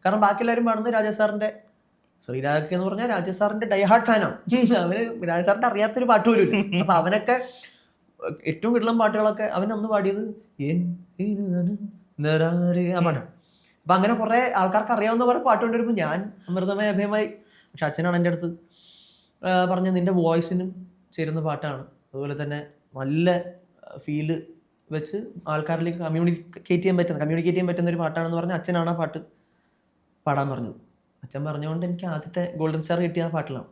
കാരണം ബാക്കി എല്ലാവരും പാടുന്നത് രാജാ സാറിന്റെ, ശ്രീരാഗ് എന്ന് പറഞ്ഞാൽ രാജാ സാറിന്റെ ഡൈഹാർഡ് ഫാനാണ്. അവന് രാജാ സാറിന്റെ അറിയാത്തൊരു പാട്ട് പോലും ഇല്ല. അപ്പൊ അവനൊക്കെ ഏറ്റവും കിടലം പാട്ടുകളൊക്കെ അവൻ അന്ന് പാടിയത് ആ പാട്ടാണ്. അപ്പൊ അങ്ങനെ കുറെ ആൾക്കാർക്ക് അറിയാവുന്ന കുറെ പാട്ട് കൊണ്ടുവരുമ്പോൾ ഞാൻ അമൃതമായി അഭയമായി. പക്ഷെ അച്ഛനാണ് എൻ്റെ അടുത്ത് പറഞ്ഞ നിന്റെ വോയിസിനും ചേരുന്ന പാട്ടാണ്, അതുപോലെ തന്നെ നല്ല ഫീല് വെച്ച് ആൾക്കാരിലേക്ക് കമ്മ്യൂണിക്കേറ്റ് ചെയ്യാൻ പറ്റുന്ന ഒരു പാട്ടാണെന്ന് പറഞ്ഞ അച്ഛനാണ് ആ പാട്ട് പാടാൻ പറഞ്ഞത്. അച്ഛൻ പറഞ്ഞുകൊണ്ട് എനിക്ക് ആദ്യത്തെ ഗോൾഡൻ സ്റ്റാർ കിട്ടിയ ആ പാട്ടിലാണ്.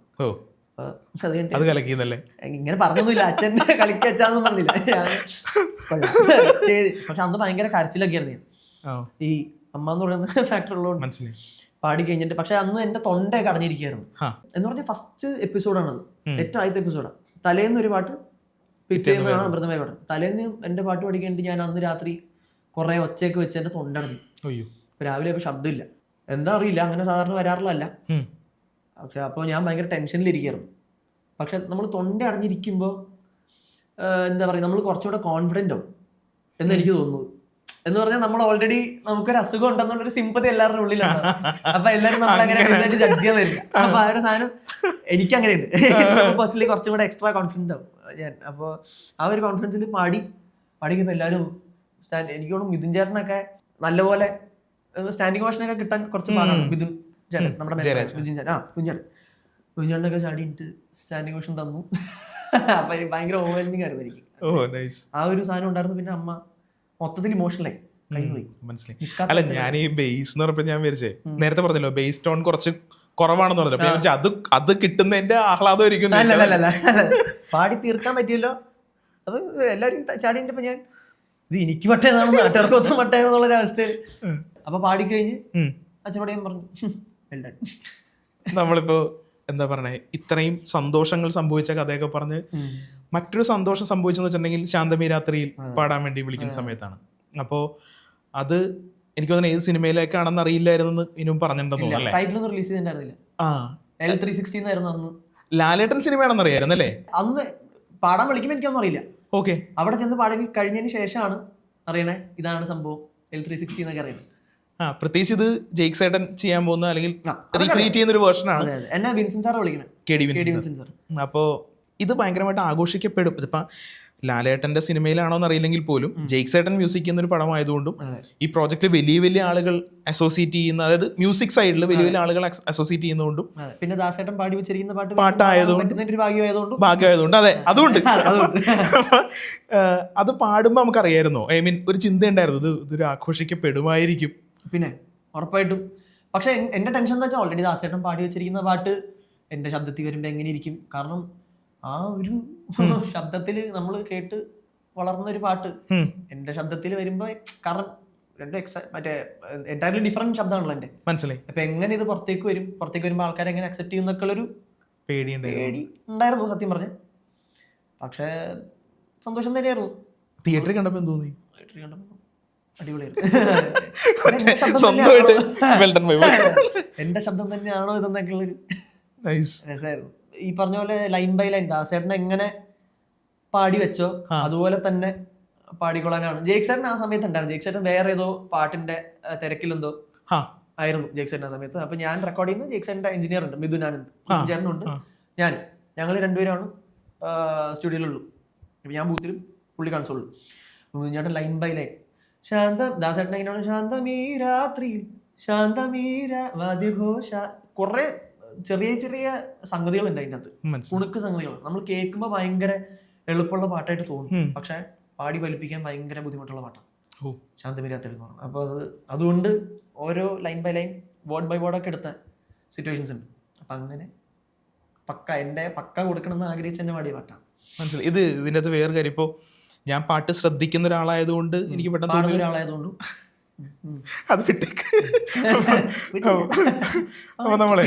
അത് കലക്കിയെന്നല്ലേ? ഇങ്ങനെ പറഞ്ഞൊന്നുമില്ല, അച്ഛൻ കളിക്കച്ചാന്ന് പറഞ്ഞില്ല. പക്ഷെ അന്ന് ഭയങ്കര കരച്ചിലൊക്കെ ആയിരുന്നു ഞാൻ. ഈ അമ്മ എന്ന് പറയുന്ന ഫാക്ടർ ഉള്ളതുകൊണ്ട് പാടി കഴിഞ്ഞിട്ട്. പക്ഷെ അന്ന് എന്റെ തൊണ്ടയൊക്കെ അടഞ്ഞിരിക്കുകയായിരുന്നു. എന്ന് പറഞ്ഞാൽ ഫസ്റ്റ് എപ്പിസോഡാണത്, ഏറ്റവും ആദ്യത്തെ എപ്പിസോഡാണ്. തലേന്ന് ഒരു പാട്ട്, പിറ്റേന്നാണ് അമൃതമായ പാട്ട്. തലേന്ന് എന്റെ പാട്ട് പഠിക്കേണ്ടി ഞാൻ അന്ന് രാത്രി കുറെ ഒച്ചയൊക്കെ വെച്ച് എന്റെ തൊണ്ട അടഞ്ഞു. രാവിലെ ഇപ്പൊ ശബ്ദമില്ല, എന്താ അറിയില്ല, അങ്ങനെ സാധാരണ വരാറുള്ളതല്ല. പക്ഷെ അപ്പോൾ ഞാൻ ഭയങ്കര ടെൻഷനിലിരിക്കുകയായിരുന്നു. പക്ഷെ നമ്മൾ തൊണ്ട അടഞ്ഞിരിക്കുമ്പോൾ എന്താ പറയുക, നമ്മൾ കുറച്ചുകൂടെ കോൺഫിഡൻ്റ് ആവും എന്ന് എനിക്ക് തോന്നുന്നു. എന്ന് പറഞ്ഞാൽ നമ്മൾ ഓൾറെഡി നമുക്കൊരു അസുഖം ഉണ്ടെന്നുള്ളൊരു സിമ്പതി എല്ലാവരുടെ ഉള്ളിലാണ്. അപ്പൊ എല്ലാവരും നമ്മളങ്ങനെ ജഡ്ജ് ചെയ്യാൻ വരില്ല. അപ്പൊ ആ ഒരു സാധനം എനിക്ക് അങ്ങനെയുണ്ട്. പേഴ്സണലി കുറച്ചും കൂടെ എക്സ്ട്രാ കോൺഫിഡൻ്റ് ആവും ഞാൻ. അപ്പോൾ ആ ഒരു കോൺഫിഡൻസിൽ പാടിക്കുമ്പോൾ എല്ലാവരും എനിക്ക് തോന്നുന്നു മിഥുൻ ചേട്ടനൊക്കെ നല്ലപോലെ സ്റ്റാൻഡിങ് ഓവേഷനൊക്കെ കിട്ടാൻ കുറച്ച് പാടാണ്. മിഥുൻ ചേട്ടൻ, നമ്മുടെ കുഞ്ഞേട്ടനൊക്കെ ചാടിയിട്ട് സ്റ്റാൻഡിങ് ഓവേഷൻ തന്നു. അപ്പൊ ഭയങ്കര ഓവർവെൽമിംഗ് ആയിരുന്നു എനിക്ക്. ആ ഒരു സാധനം ഉണ്ടായിരുന്നു. പിന്നെ അമ്മ മൊത്തത്തിൽ ഇമോഷണലായി കഴിഞ്ഞുപോയി. മനസ്സിലായി. അല്ല, ഞാൻ ഈ ബേസ് എന്ന് പറഞ്ഞപ്പോൾ ഞാൻ വിചാരിച്ചേ, നേരത്തെ പറഞ്ഞല്ലോ ബേസ് ടോൺ കുറച്ച് കുറവാണെന്ന് പറഞ്ഞല്ലോ, അത് കിട്ടുന്നതിന്റെ ആഹ്ലാദമായിരിക്കും. പാടി തീർക്കാൻ പറ്റിയല്ലോ, അത് എല്ലാവരും ചാടിയിട്ടപ്പോ ഞാൻ ഇത് എനിക്ക് പട്ടേന്നാണ്, നാട്ടുകാർക്ക് മൊത്തം പട്ടേന്നുള്ളൊരു അവസ്ഥയിൽ. അപ്പൊ പാടിക്കഴിഞ്ഞ് അച്ഛനോടെയും പറഞ്ഞു നമ്മളിപ്പോ എന്താ പറയണേ, ഇത്രയും സന്തോഷങ്ങൾ സംഭവിച്ച കഥയൊക്കെ പറഞ്ഞ് മറ്റൊരു സന്തോഷം സംഭവിച്ചെന്ന് വെച്ചിട്ടുണ്ടെങ്കിൽ ശാന്തമീ രാത്രിയിൽ പാടാൻ വേണ്ടി വിളിക്കുന്ന സമയത്താണ്. അപ്പോൾ അത് എനിക്ക് തോന്നുന്നു ഏത് സിനിമയിലേക്കാണെന്ന് അറിയില്ലായിരുന്നു ഇനിയും പറഞ്ഞിട്ടുണ്ടെന്ന് തോന്നുന്നു. ലാലേട്ടൻ സിനിമയാണെന്ന് അറിയായിരുന്നു അല്ലേ? അന്ന് പാടാൻ വിളിക്കുമ്പോൾ എനിക്കൊന്നും അറിയില്ല. ഓക്കെ, അവിടെ ചെന്ന് പാടി കഴിഞ്ഞതിന് ശേഷമാണ് അറിയണേ ഇതാണ് സംഭവം L360 എന്നൊക്കെ അറിയുന്നത്. പ്രത്യേകിച്ച് ഇത് ജെയ്ക് സേട്ടൻ ചെയ്യാൻ പോകുന്ന അല്ലെങ്കിൽ റീക്രിയേറ്റ് ചെയ്യുന്ന ഒരു വേർഷനാണ്. എന്നെ വിൻസെന്റ് സാർ വിളിക്കുന്നത്, KD വിൻസെന്റ് സാർ. അപ്പോൾ ഇത് ഭയങ്കരമായിട്ട് ആഘോഷിക്കപ്പെടും. ഇതിപ്പോൾ ലാലേട്ടന്റെ സിനിമയിലാണോ എന്ന് അറിയില്ലെങ്കിൽ പോലും ജെയ്ക് സേട്ടൻ മ്യൂസിക് ചെയ്യുന്ന ഒരു പടമായതുകൊണ്ടും ഈ പ്രോജക്റ്റ് വലിയ വലിയ ആളുകൾ അസോസിയേറ്റ് ചെയ്യുന്ന, അതായത് മ്യൂസിക് സൈഡിൽ വലിയ വലിയ ആളുകൾ അസോസിയേറ്റ് ചെയ്യുന്നതുകൊണ്ടും പിന്നെ ദാസേട്ടൻ പാടി വെച്ചിരിക്കുന്ന പാട്ടായതുകൊണ്ട് ഭാഗ്യമായതുകൊണ്ട് അതെ അതുകൊണ്ട് അത് പാടുമ്പോൾ നമുക്കറിയായിരുന്നോ, ഐ മീൻ ഒരു ചിന്ത ഉണ്ടായിരുന്നു ഇതൊരു ആഘോഷിക്കപ്പെടുമായിരിക്കും? പിന്നെ ഉറപ്പായിട്ടും. പക്ഷെ എന്റെ ടെൻഷൻ എന്താ വെച്ചാൽ ഓൾറെഡി ദാസേട്ടൻ പാടി വെച്ചിരിക്കുന്ന പാട്ട് എന്റെ ശബ്ദത്തിൽ വരുമ്പോൾ എങ്ങനെ ഇരിക്കും? കാരണം ആ ഒരു ശബ്ദത്തിൽ നമ്മൾ കേട്ട് വളർന്ന ഒരു പാട്ട് എന്റെ ശബ്ദത്തിൽ വരുമ്പോ, കാരണം രണ്ടും മറ്റേ എൻറ്റയർലി ഡിഫറെന്റ് ശബ്ദമാണല്ലോ എന്റെ. മനസ്സിലായി. അപ്പൊ എങ്ങനെ ഇത് പുറത്തേക്ക് വരുമ്പോൾ ആൾക്കാർ എങ്ങനെ അക്സെപ്റ്റ് ചെയ്യുന്നൊക്കെ ഉള്ളൊരു പേടി ഉണ്ടായിരുന്നു സത്യം പറഞ്ഞ. പക്ഷെ സന്തോഷം തന്നെയായിരുന്നു. തിയേറ്ററിൽ കണ്ടപ്പോ തോന്നി? തിയേറ്ററിൽ കണ്ടപ്പോ അടിപൊളിയായിരുന്നു. എന്റെ ശബ്ദം തന്നെയാണോ ഇതെന്നൊക്കെ ഉള്ളൊരു രസമായിരുന്നു. ഈ പറഞ്ഞ പോലെ ലൈൻ ബൈ ലൈൻ ദാസേട്ടൻ എങ്ങനെ പാടി വെച്ചോ അതുപോലെ തന്നെ പാടിക്കൊള്ളാനാണ്. ജെയ്ക് ചേട്ടൻ ആ സമയത്ത് ഉണ്ടായിരുന്നു. ജെയ്ക് ചേട്ടൻ വേറെ ഏതോ പാട്ടിന്റെ തിരക്കിലെന്തോ ആയിരുന്നു ജെയ്ക് ചേട്ടൻ ആ സമയത്ത്. അപ്പൊ ഞാൻ റെക്കോർഡ് ചെയ്യുന്ന ജെയ്ക് ചേട്ടന്റെ എഞ്ചിനീയർ ഉണ്ട്, മിഥുൻ ആനന്ദ് ചേട്ടനുണ്ട്, ഞങ്ങൾ രണ്ടുപേരാണ് സ്റ്റുഡിയോയിലുള്ളൂ. അപ്പൊ ഞാൻ ബൂത്തിലും പുള്ളി കൺസോളിലും. മിഥുൻ ചേട്ടൻ ലൈൻ ബൈ ലൈൻ ദാസേട്ടൻ എങ്ങനെയാണ് ശാന്തമീ രാത്രിയിൽ ശാന്തമീര വാദ്യഘോഷ, കുറെ ചെറിയ ചെറിയ സംഗതികളുണ്ട് അതിൻ്റെ അകത്ത്, കുണുക്ക് സംഗതികൾ. നമ്മൾ കേൾക്കുമ്പോൾ ഭയങ്കര എളുപ്പമുള്ള പാട്ടായിട്ട് തോന്നും, പക്ഷെ പാടി ഫലിപ്പിക്കാൻ ഭയങ്കര ബുദ്ധിമുട്ടുള്ള പാട്ടാണ് ശാന്തമീ രാത്രിയിൽ എന്ന് പറഞ്ഞാൽ. അപ്പോൾ അതുകൊണ്ട് ഓരോ line by line word by വേർഡൊക്കെ എടുത്ത സിറ്റുവേഷൻസ് ഉണ്ട്. അപ്പം അങ്ങനെ പക്ക കൊടുക്കണം എന്ന് ആഗ്രഹിച്ച് തന്നെ പാടിയ പാട്ടാണ്. മനസ്സിലായി. ഇതിൻ്റെ അകത്ത് വേറെ കാര്യം, ഇപ്പോൾ ഞാൻ പാട്ട് ശ്രദ്ധിക്കുന്ന ഒരാളായതുകൊണ്ട് എനിക്ക് പെട്ടെന്ന് പാടുന്ന തോന്നി ഒരാളായതുകൊണ്ടും അത് വിട്ടേക്ക്. അപ്പൊ നമ്മളെ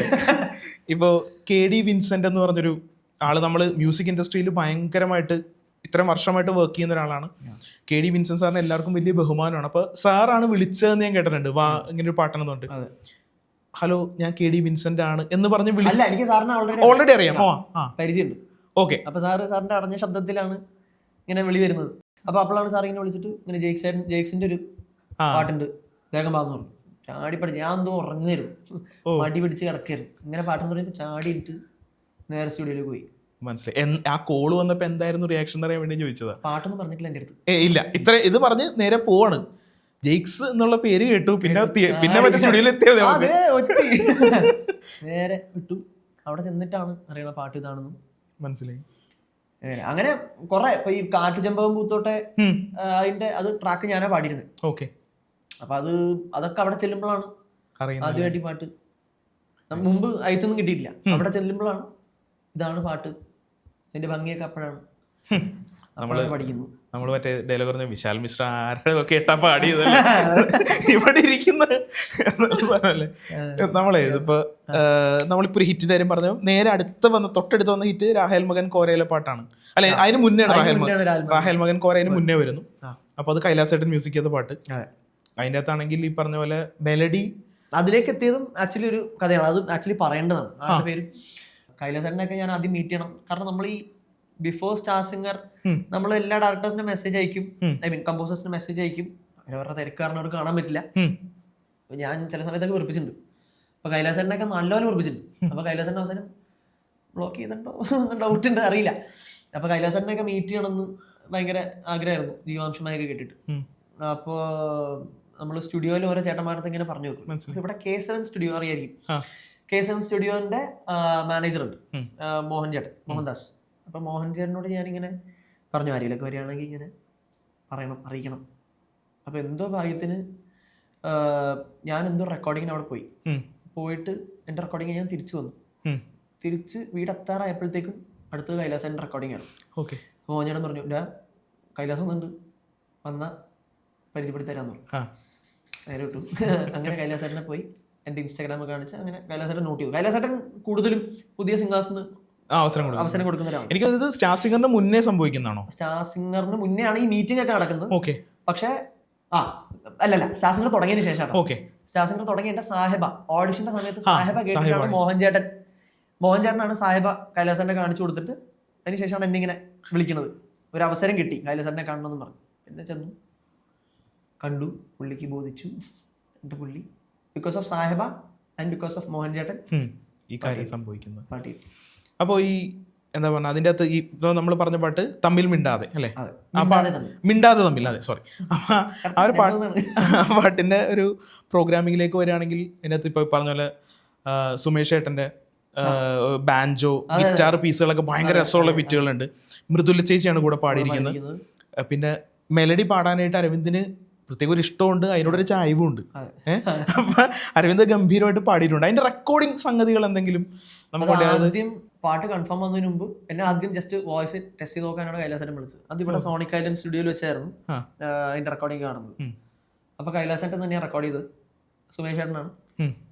ഇപ്പോ KD വിൻസെന്റ് എന്ന് പറഞ്ഞൊരു ആള്, നമ്മള് മ്യൂസിക് ഇൻഡസ്ട്രിയിൽ ഭയങ്കരമായിട്ട് ഇത്രയും വർഷമായിട്ട് വർക്ക് ചെയ്യുന്ന ഒരാളാണ്. KD വിൻസെന്റ് സാറിന് എല്ലാവർക്കും വലിയ ബഹുമാനമാണ്. അപ്പൊ സാറാണ് വിളിച്ചതെന്ന് ഞാൻ കേട്ടിട്ടുണ്ട്, വാ ഇങ്ങനെ ഒരു പാട്ടെന്നുണ്ട്. ഹലോ, ഞാൻ KD വിൻസെന്റ് ആണ് എന്ന് പറഞ്ഞ് അല്ല, എനിക്ക് സാറിന് ഓൾറെഡി അറിയാമോ? പരിചയമുണ്ട്. ഓക്കെ. അപ്പൊ സാറിന്റെ അടഞ്ഞ ശബ്ദത്തിലാണ് ഇങ്ങനെ വിളി വരുന്നത്. അപ്പൊ അപ്പോഴാണ് സാർ ഇങ്ങനെ വിളിച്ചിട്ട് ഇങ്ങനെ ജെയ്ക്സിന്റെ ഒരു പാട്ടുണ്ട്, വേഗം പാടുന്നു പറഞ്ഞു. ചാടി പഠിച്ചു. ഞാൻ എന്തോ ഉറങ്ങായിരുന്നു, മടി പിടിച്ച് കിടക്കായിരുന്നു. ഇങ്ങനെ പാട്ടെന്ന് പറയുമ്പോൾ ചാടി ഇട്ട് നേരെ സ്റ്റുഡിയോയിലേക്ക് പോയി. മനസ്സിലായി. ആ കോള് വന്നപ്പോ എന്തായിരുന്നു റിയാക്ഷൻ എന്ന് അറിയാൻ വേണ്ടി ചോദിച്ചതാ. പാട്ടൊന്നും പറഞ്ഞിട്ടില്ല എൻ്റെ അടുത്ത്. ഇല്ല, ഇത് പറഞ്ഞ് നേരെ പോവാണ്. ജെയ്ക്സ് എന്നുള്ള പേര് കേട്ടു, പിന്നെ മറ്റേ സ്റ്റുഡിയോയിൽ എത്തിയത് നേരെ വിട്ടു. അവിടെ ചെന്നിട്ടാണ് അറിയണ പാട്ട് ഇതാണെന്നും മനസ്സിലായി. അങ്ങനെ കുറെ ഇപ്പൊ ഈ കാട്ടുചെമ്പകം പൂത്തോട്ടെ അതിന്റെ അത് ട്രാക്ക് ഞാനാ പാടിയിരുന്നത്. ഓക്കെ. അപ്പൊ അതൊക്കെ അവിടെ ചെല്ലുമ്പോഴാണ് ആദ്യമായിട്ട് ഈ പാട്ട്. മുമ്പ് അയച്ചൊന്നും കിട്ടിയിട്ടില്ല. അവിടെ ചെല്ലുമ്പോഴാണ് ഇതാണ് പാട്ട്, അതിന്റെ ഭംഗിയൊക്കെ അപ്പോഴാണ് പഠിക്കുന്നു. നമ്മള് മറ്റേ ഡയലോഗ് പറഞ്ഞ വിശാൽ മിശ്ര ആരുടെ ഒക്കെ എട്ടാ പാടിയതല്ലേ ഇവിടെ ഇരിക്കുന്ന നമ്മളെ. ഇതിപ്പോ നമ്മളിപ്പോ ഒരു ഹിറ്റിന്റെ കാര്യം പറഞ്ഞു. നേരെ തൊട്ടടുത്ത് വന്ന ഹിറ്റ് രാഹേൽ മകൻ കോരയിലെ പാട്ടാണ്. അല്ലെ, അതിന് മുന്നേ രാഹേൽ മകൻ കോരയിന് മുന്നേ വരുന്നു. അപ്പൊ അത് കൈലാസേട്ടൻ മ്യൂസിക് ചെയ്ത പാട്ട്. അതിൻ്റെ അകത്താണെങ്കിൽ ഈ പറഞ്ഞ പോലെ മെലഡി അതിലേക്ക് എത്തിയതും ആക്ച്വലി ഒരു കഥയാണ്. അത് ആക്ച്വലി പറയേണ്ടതാണ്. ആ പേര് കൈലാസേട്ടനൊക്കെ ഞാൻ ആദ്യം മീറ്റ് ചെയ്യണം. കാരണം നമ്മൾ ഈ ബിഫോർ സ്റ്റാർ സിംഗർ നമ്മൾ എല്ലാ ഡയറക്ടേഴ്സിനും മെസ്സേജ് അയക്കും, ഐ മീൻ കമ്പോസേഴ്സിന് മെസ്സേജ് അയക്കും. അവരുടെ തിരക്കാരനെ അവർക്ക് കാണാൻ പറ്റില്ല. ഞാൻ ചില സമയത്തൊക്കെ വെറുപ്പിച്ചിട്ടുണ്ട്. അപ്പൊ കൈലാസേട്ടനൊക്കെ നല്ലപോലെ വെറുപ്പിച്ചിട്ടുണ്ട്. അപ്പൊ കൈലാസേട്ടൻ അവസാനം ബ്ലോക്ക് ചെയ്തിട്ടുണ്ടോ ഡൗട്ട് ഉണ്ട്, അറിയില്ല. അപ്പൊ കൈലാസേട്ടനൊക്കെ മീറ്റ് ചെയ്യണമെന്ന് ഭയങ്കര ആഗ്രഹമായിരുന്നു, ജീവാംശമായൊക്കെ കേട്ടിട്ട്. അപ്പോൾ നമ്മൾ സ്റ്റുഡിയോയിൽ ഓരോ ചേട്ടന്മാരത്ത് ഇങ്ങനെ പറഞ്ഞു വെക്കും. ഇവിടെ K7 സ്റ്റുഡിയോ അറിയായിരിക്കും. K7 സ്റ്റുഡിയോന്റെ മാനേജർ ഉണ്ട്, മോഹൻദാസ്. അപ്പൊ മോഹൻ ചേട്ടനോട് ഞാനിങ്ങനെ പറഞ്ഞു, ആരെങ്കിലൊക്കെ വരികയാണെങ്കിൽ ഇങ്ങനെ അറിയിക്കണം. അപ്പൊ എന്തോ ഭാഗ്യത്തിന് ഞാൻ എന്തോ റെക്കോർഡിങ്ങിന് അവിടെ പോയിട്ട് എൻ്റെ റെക്കോർഡിങ് ഞാൻ തിരിച്ചു വന്നു. തിരിച്ച് വീടെത്താറായപ്പോഴത്തേക്കും അടുത്തത് കൈലാസേൻ്റെ റെക്കോർഡിംഗ് ആണ്. ഓക്കെ. മോഹൻ ചേട്ടൻ പറഞ്ഞു, കൈലാസം വന്നുണ്ട്, വന്ന പരിചയപ്പെടുത്തി തരാന്ന് പറഞ്ഞു. നേരെ വിട്ടു. അങ്ങനെ കൈലാസേട്ടനെ പോയി എൻ്റെ ഇൻസ്റ്റാഗ്രാമൊക്കെ കാണിച്ച് അങ്ങനെ കൈലാസേട്ടൻ നോട്ട് ചെയ്തു. കൈലാസേട്ടൻ കൂടുതലും പുതിയ സിംഗേഴ്സിന് അവസരം കൊടുക്കുന്നവരാണ്. എനിക്ക് സ്റ്റാർ സിംഗറിന് മുന്നേ സംഭവിക്കുന്നതാണോ? സ്റ്റാർ സിംഗറിന് മുന്നേ ആണ് ഈ മീറ്റിംഗ് ഒക്കെ നടക്കുന്നത്. ഓക്കെ. പക്ഷേ അല്ലല്ല, സ്റ്റാർ സിംഗർ തുടങ്ങിയതിന് ശേഷമാണ്. ഓക്കെ. സ്റ്റാർ സിംഗർ തുടങ്ങി എന്റെ സാഹിബ ഓഡിഷന്റെ സമയത്ത് സാഹിബ കേട്ടിട്ടാണ് മോഹൻ ചേട്ടനാണ് സാഹിബ കൈലാസേട്ടനെ കാണിച്ചു കൊടുത്തിട്ട് അതിന് ശേഷമാണ് എന്നെ ഇങ്ങനെ വിളിക്കുന്നത്. ഒരു അവസരം കിട്ടി കൈലാസേട്ടനെ കാണണമെന്ന് പറഞ്ഞു. പിന്നെ ചെന്നു കണ്ടു, പുള്ളിക്ക് ബോധിച്ചു. എന്നിട്ട് പുള്ളി because of Sahiba and because of Mohan ചേട്ടൻ ഈ കാര്യം സംഭവിക്കുന്നത്. പാട്ടി. അപ്പോൾ ഈ എന്താ പറഞ്ഞ അതിൻ്റെ അകത്ത് ഈ നമ്മൾ പറഞ്ഞ പാട്ട് തമ്മിൽ മിണ്ടാതെ അല്ലേ, മിണ്ടാതെ തമ്മിൽ, അതെ സോറി. ആ ഒരു പാട്ടിൻ്റെ ഒരു പ്രോഗ്രാമിങ്ങിലേക്ക് വരികയാണെങ്കിൽ ഇതിനകത്ത് ഇപ്പോൾ പറഞ്ഞ പോലെ സുമേഷ് ഏട്ടൻ്റെ ബാൻജോ ഗിറ്റാർ പീസുകളൊക്കെ ഭയങ്കര രസമുള്ള ബിറ്റുകളുണ്ട്. മൃദുല ചേച്ചിയാണ് കൂടെ പാടിയിരിക്കുന്നത്. പിന്നെ മെലഡി പാടാനായിട്ട് അരവിന്ദിന് പ്രത്യേക ഒരു ഇഷ്ടമുണ്ട്, അതിനോടൊരു ചായ്വും ഉണ്ട്. അപ്പൊ അരവിന്ദ് ഗംഭീരമായിട്ട് പാടിയിട്ടുണ്ട്. അതിന്റെ റെക്കോർഡിംഗ് സംഗതികൾ എന്തെങ്കിലും നമുക്ക് ആദ്യം പാട്ട് കൺഫേം വന്നതിന് മുമ്പ് എന്നെ ആദ്യം ജസ്റ്റ് വോയിസ് ടെസ്റ്റ് ചെയ്ത് നോക്കാനാണ് കൈലാസേട്ടൻ വിളിച്ചത്. അത് ഇവിടെ സോണിക് ഐലൻഡ് സ്റ്റുഡിയോയിൽ വെച്ചായിരുന്നു അതിന്റെ റെക്കോർഡിംഗ് കാണുന്നത്. അപ്പൊ കൈലാസേട്ടൻ തന്നെയാണ് റെക്കോർഡ് ചെയ്തത്. സുമേഷ് ചേട്ടനാണ്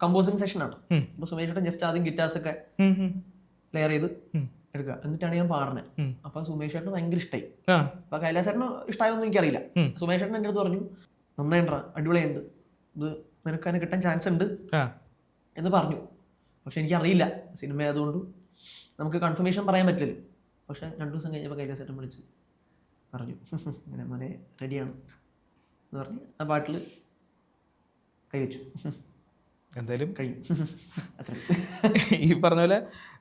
കമ്പോസിംഗ് സെഷനാണ്. അപ്പൊ സുമേഷ് ചേട്ടൻ ജസ്റ്റ് ആദ്യം ഗിറ്റാർസ് ഒക്കെ ലെയർ ചെയ്ത് എടുക്കുക, എന്നിട്ടാണ് ഞാൻ പാടുന്നത്. അപ്പൊ സുമേഷ് ചേട്ടന് ഭയങ്കര ഇഷ്ടമായി. അപ്പൊ കൈലാസേട്ടന് ഇഷ്ടമായൊന്നും എനിക്കറിയില്ല. സുമേഷ് ചേട്ടൻ എൻ്റെ അടുത്ത് പറഞ്ഞു, നന്നായിട്ടാ, അടിപൊളിയുണ്ട്, ഇത് നിനക്ക് അതിന് കിട്ടാൻ ചാൻസ് ഉണ്ട് എന്ന് പറഞ്ഞു. പക്ഷെ എനിക്കറിയില്ല, സിനിമ ആയതുകൊണ്ട് നമുക്ക് കൺഫർമേഷൻ പറയാൻ പറ്റില്ലല്ലോ. പക്ഷെ 2 ദിവസം കഴിഞ്ഞപ്പോൾ കൈലാസേട്ടൻ വിളിച്ച് പറഞ്ഞു, ഇങ്ങനെ മോനെ റെഡിയാണ് എന്ന് പറഞ്ഞ് ആ പാട്ടിൽ കൈവച്ചു. എന്തായാലും കഴിയും. ഈ പറഞ്ഞ പോലെ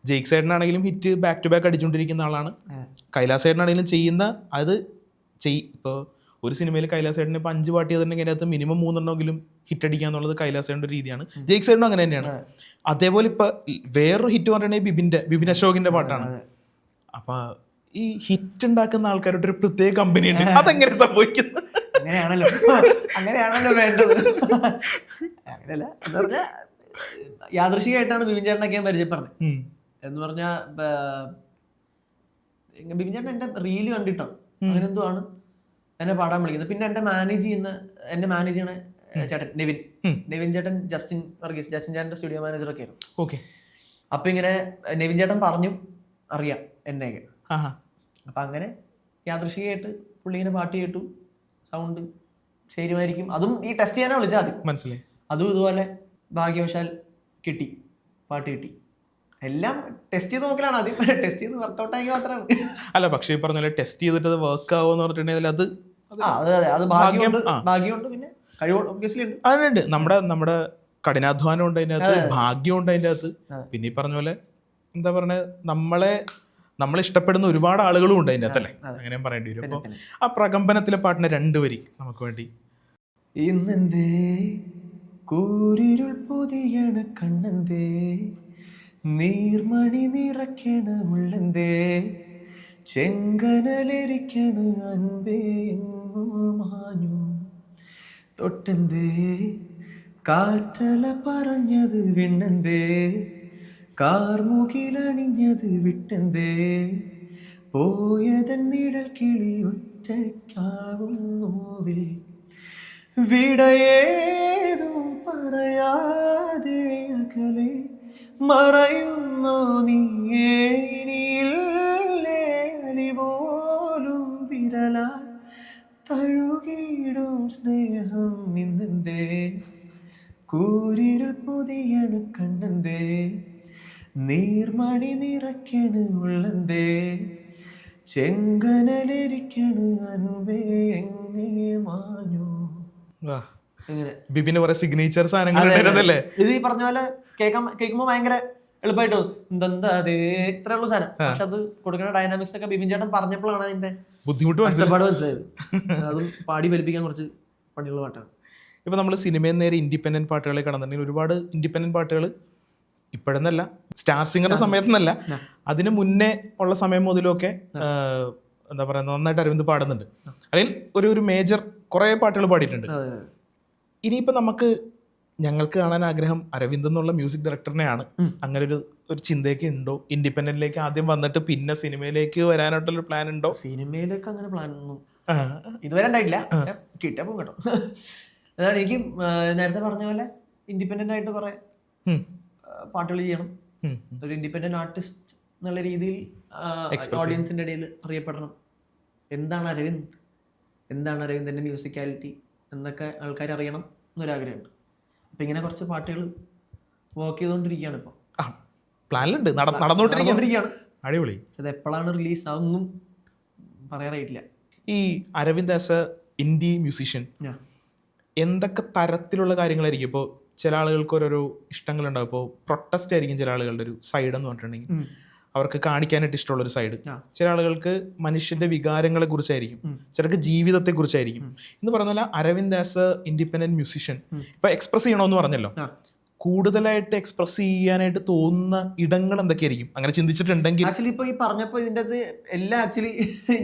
ജെയ്ക്സ് ഏട്ടനാണെങ്കിലും ഹിറ്റ് ബാക്ക് ടു ബാക്ക് അടിച്ചുകൊണ്ടിരിക്കുന്ന ആളാണ്. കൈലാസ് ഏട്ടനാണെങ്കിലും ചെയ്യുന്ന അത് ഇപ്പോൾ ഒരു സിനിമയിൽ കൈലാസ് ഏട്ടന് ഇപ്പോൾ 5 പാട്ട് ചെയ്തിട്ടുണ്ടെങ്കിൽ അതിനകത്ത് മിനിമം 3 എണ്ണമെങ്കിലും ഹിറ്റ് അടിക്കുക എന്നുള്ളത് കൈലാസ് ഏട്ടൻ്റെ ഒരു രീതിയാണ്. ജെയ്ക്സ് ഏട്ടനും അങ്ങനെ തന്നെയാണ്. അതേപോലെ ഇപ്പൊ വേറൊരു ഹിറ്റ് പറഞ്ഞിട്ടുണ്ടെങ്കിൽ ബിബിൻ അശോകിന്റെ പാട്ടാണ്. അപ്പൊ ഈ ഹിറ്റ് ഉണ്ടാക്കുന്ന ആൾക്കാരുടെ ഒരു പ്രത്യേക കമ്പനി ഉണ്ട്. അതെങ്ങനെ സംഭവിക്കുന്നത്? അങ്ങനെയാണല്ലോ വേണ്ടത്. അങ്ങനെയല്ല എന്ന് പറഞ്ഞാൽ യാദൃശികമായിട്ടാണ് ബിബിൻ ചേട്ടനൊക്കെ ഞാൻ പരിചയപ്പെടുന്നത്. എന്ന് പറഞ്ഞാൽ ബിബിൻ ചേട്ടൻ എന്റെ റീല് കണ്ടിട്ടാണ് അങ്ങനെ എന്തോ ആണ് എന്നെ പാടാൻ വിളിക്കുന്നത്. പിന്നെ എന്നെ മാനേജ് ചെയ്യണ ചേട്ടൻ നെവിൻ ചേട്ടൻ, ജസ്റ്റിൻ ചേട്ടൻ്റെ സ്റ്റുഡിയോ മാനേജറൊക്കെ ആയിരുന്നു. ഓക്കെ. അപ്പൊ ഇങ്ങനെ നെവിൻ ചേട്ടൻ പറഞ്ഞു അറിയാം എന്നെയൊക്കെ. അപ്പൊ അങ്ങനെ യാദൃശികമായിട്ട് പുള്ളി ഇങ്ങനെ പാട്ട് കേട്ടു, സൗണ്ട് ശരിയായിരിക്കും, അതും ഈ ടെസ്റ്റ് ചെയ്യാനാ വിളിച്ചാൽ മതി, മനസ്സിലായി. അതും ഇതുപോലെ ഭാഗ്യവശാൽ കിട്ടി, പാട്ട് കിട്ടി. എല്ലാം ടെസ്റ്റ് ചെയ്ത് നോക്കലാണ് ആദ്യം, ടെസ്റ്റ് ചെയ്ത് വർക്കൗട്ട് ആക്കി മാത്രമാണ്. അല്ല, പക്ഷേ ഈ പറഞ്ഞ ടെസ്റ്റ് ചെയ്തിട്ട് അത് വർക്ക് ആവുമെന്ന് പറഞ്ഞിട്ടുണ്ടെങ്കിൽ അത് ഭാഗ്യമുണ്ട്, പിന്നെ കഴിവ് ഒബ്വിയസ്ലി ഉണ്ട്. അതുണ്ട്, നമ്മുടെ കഠിനാധ്വാനം ഉണ്ട് അതിനകത്ത്, ഭാഗ്യം ഉണ്ട് അതിൻ്റെ അകത്ത്. പിന്നെ ഈ പറഞ്ഞ പോലെ എന്താ പറഞ്ഞ നമ്മളെ ഇഷ്ടപ്പെടുന്ന ഒരുപാട് ആളുകളും ഉണ്ട് അതിൻ്റെ അകത്തല്ലേ, അങ്ങനെ പറയേണ്ടി വരും. അപ്പോൾ ആ പ്രകമ്പനത്തിലെ പാട്ടിനെ 2 വരി നമുക്ക് വേണ്ടി. ഇന്നെന്തേ കൂരിരുൾ പൊതിയണ കണ്ണന്തേ, നീർമണി നിറയ്ക്കണ ഉള്ളന്തേ, ചെങ്കനലിരിക്കണ അൻപേ മാഞ്ഞു തൊട്ടന്തേ, കാറ്റല പറഞ്ഞത് വിണ്ണന്തേ, കാർമുകിലണിഞ്ഞത് വിട്ടന്തേ, പോയതൻ നിഴൽ കിളി ഒറ്റയ്ക്കാകും നോവിൽ, വിടയേതും പറയാതെ അകലെ മറയുന്നോ നീയേ, ഇനിയില്ലേ അലിപോലും വിരല തഴുകിടും സ്നേഹം ഇന്നെന്തേ, കൂരിരുൾ പൊതിയണ കണ്ണന്തേ, നീർമണി നിറയ്ക്കണ ഉള്ളന്തേ, ചെങ്കനലിരിക്കണ അൻപേ എങ്ങനെ മാഞ്ഞു. ബിബിന് കുറെ സിഗ്നേച്ചർ സാധനങ്ങൾ. ഇത് ഈ പറഞ്ഞ പോലെ കേൾക്കുമ്പോ ഭയങ്കര എളുപ്പമായിട്ട് എന്താ അത് ഇത്രേ ഉള്ളൂ സാധനം, പക്ഷെ അത് കൊടുക്കുന്ന ഡൈനാമിക്സ് ഒക്കെ ബിബിൻ ചേട്ടൻ പറഞ്ഞപ്പോഴാണ് അതിന്റെ ബുദ്ധിമുട്ട് മനസ്സിലായത്. അതും പാടി ഫലിപ്പിക്കാൻ കുറച്ച് പണിയുള്ള പാട്ടാണ്. ഇപ്പൊ നമ്മൾ സിനിമയിൽ നേരെ ഇൻഡിപെൻഡന്റ് പാട്ടുകളെ കടന്നിട്ടുണ്ടെങ്കിൽ ഒരുപാട് ഇൻഡിപെൻഡന്റ് പാട്ടുകൾ ഇപ്പോഴെന്നല്ല, സ്റ്റാർ സിംഗറിന്റെ സമയത്തൊന്നല്ല, അതിന് മുന്നേ ഉള്ള സമയം മുതലൊക്കെ എന്താ പറയുക നന്നായിട്ട് അരവിന്ദ് പാടുന്നുണ്ട്, അല്ലെങ്കിൽ ഒരു മേജർ കുറേ പാട്ടുകൾ പാടിയിട്ടുണ്ട്. ഇനിയിപ്പോൾ ഞങ്ങൾക്ക് കാണാൻ ആഗ്രഹം അരവിന്ദ് എന്നുള്ള മ്യൂസിക് ഡയറക്ടറിനെയാണ്. അങ്ങനെ ഒരു ചിന്തയൊക്കെ ഉണ്ടോ? ഇൻഡിപെൻഡന്റിലേക്ക് ആദ്യം വന്നിട്ട് പിന്നെ സിനിമയിലേക്ക് വരാനായിട്ടുള്ള പ്ലാൻ ഉണ്ടോ? സിനിമയിലേക്ക് അങ്ങനെ പ്ലാൻ ഒന്നും ഇതുവരെ ഉണ്ടായിട്ടില്ല, കിട്ടപ്പോ കേട്ടോ. അതാണ് എനിക്ക് നേരത്തെ പറഞ്ഞ പോലെ ഇൻഡിപെൻഡന്റ് ആയിട്ട് കുറെ പാട്ടുകൾ ചെയ്യണം, ഒരു ഇൻഡിപെൻഡന്റ് ആർട്ടിസ്റ്റ് എന്നുള്ള രീതിയിൽ ഓഡിയൻസിന്റെ ഇടയിൽ അറിയപ്പെടണം. എന്താണ് അരവിന്ദിന്റെ മ്യൂസിക്കാലിറ്റി എന്നൊക്കെ ആൾക്കാർ അറിയണം എന്നൊരാഗ്രഹമുണ്ട്. അപ്പം ഇങ്ങനെ കുറച്ച് പാട്ടുകൾ വർക്ക് ചെയ്തുകൊണ്ടിരിക്കുകയാണ് ഇപ്പോൾ. പ്ലാനിലുണ്ട്, നടന്നുകൊണ്ടിരിക്കുകയാണ്. അടിപൊളി. അത് എപ്പോഴാണ് റിലീസ് അതൊന്നും പറയാറായിട്ടില്ല. ഈ Aravind as a indie musician എന്തൊക്കെ തരത്തിലുള്ള കാര്യങ്ങളായിരിക്കും? ഇപ്പോൾ ചില ആളുകൾക്ക് ഓരോരോ ഇഷ്ടങ്ങളുണ്ടാവും. ഇപ്പോൾ പ്രൊട്ടസ്റ്റ് ആയിരിക്കും ചില ആളുകളുടെ ഒരു സൈഡ് എന്ന് പറഞ്ഞിട്ടുണ്ടെങ്കിൽ, അവർക്ക് കാണിക്കാനായിട്ട് ഇഷ്ടമുള്ളൊരു സൈഡ്. ചില ആളുകൾക്ക് മനുഷ്യന്റെ വികാരങ്ങളെ കുറിച്ചായിരിക്കും, ചിലർക്ക് ജീവിതത്തെ കുറിച്ചായിരിക്കും. എന്ന് പറഞ്ഞ പോലെ Aravind as a independent musician ഇപ്പൊ എക്സ്പ്രസ് ചെയ്യണമെന്ന് പറഞ്ഞല്ലോ, കൂടുതലായിട്ട് എക്സ്പ്രസ് ചെയ്യാനായിട്ട് തോന്നുന്ന ഇടങ്ങൾ എന്തൊക്കെയായിരിക്കും അങ്ങനെ ചിന്തിച്ചിട്ടുണ്ടെങ്കിൽ? ആക്ച്വലി ഇപ്പൊ ഈ പറഞ്ഞപ്പോ ഇതിൻ്റെ അത് എല്ലാം ആക്ച്വലി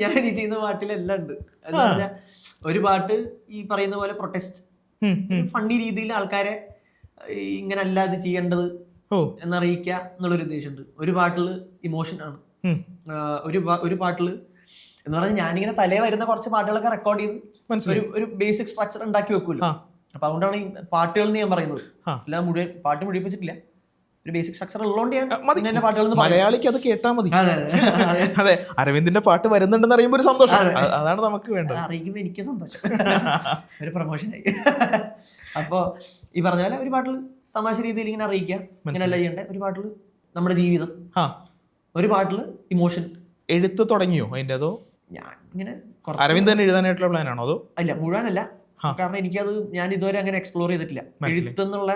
ഞാൻ ഈ ചെയ്യുന്ന പാട്ടിലെല്ലാം ഉണ്ട്. ഒരു പാട്ട് ഈ പറയുന്ന പോലെ പ്രൊട്ടസ്റ്റ് ഫണ്ണി രീതിയിൽ ആൾക്കാരെ ഇങ്ങനെ അല്ല ഇത് ചെയ്യേണ്ടത് എന്നറിയിക്കുക എന്നുള്ളൊരു ഉദ്ദേശമുണ്ട്. ഒരു പാട്ടില് ഇമോഷൻ ആണ്, ഒരു പാട്ടില് എന്ന് പറഞ്ഞാൽ ഞാനിങ്ങനെ തലേ വരുന്ന കുറച്ച് പാട്ടുകളൊക്കെ റെക്കോർഡ് ചെയ്ത് ഒരു ബേസിക് സ്ട്രക്ചർ ഉണ്ടാക്കി വെക്കൂല്ലോ. അപ്പൊ അതുകൊണ്ടാണ് ഈ പാട്ടുകൾ എന്ന് ഞാൻ പറയുന്നത്. എല്ലാം മുഴുവൻ പാട്ട് മുഴുവിപ്പിച്ചിട്ടില്ല, ഒരു ബേസിക് സ്ട്രക്ചർ ഉള്ളതുകൊണ്ട് ഞാൻ പാട്ടുകൾ മലയാളിക്ക് അത് കേട്ടാൽ മതി. അതെ, അരവിന്ദിന്റെ പാട്ട് വരുന്നുണ്ടെന്ന് അറിയുമ്പോൾ ഒരു സന്തോഷം, അതാണ് നമുക്ക് വേണ്ടത്. അറിയിക്കുമ്പോൾ എനിക്ക് സന്തോഷം, ഒരു പ്രൊമോഷനായി. അപ്പൊ ഈ പറഞ്ഞ പോലെ ഒരു പാട്ടിൽ തമാശ രീതിയിൽ ഇങ്ങനെ അറിയിക്കുക, ഇങ്ങനെയല്ല ചെയ്യണ്ടേ. ഒരു പാട്ടിൽ നമ്മുടെ ജീവിതം, ഒരു പാട്ടിൽ ഇമോഷൻ. എഴുത്ത് തുടങ്ങിയോ അതിന്റെ? അതോ ഞാൻ ഇങ്ങനെ അരവിന്ദ് തന്നെ എഴുതാനായിട്ടുള്ള പ്ലാൻ ആണോ? അതോ അല്ല, മുഴുവനല്ല. കാരണം എനിക്കത് ഞാൻ ഇതുവരെ അങ്ങനെ എക്സ്പ്ലോർ ചെയ്തിട്ടില്ല. എഴുത്തെന്നുള്ള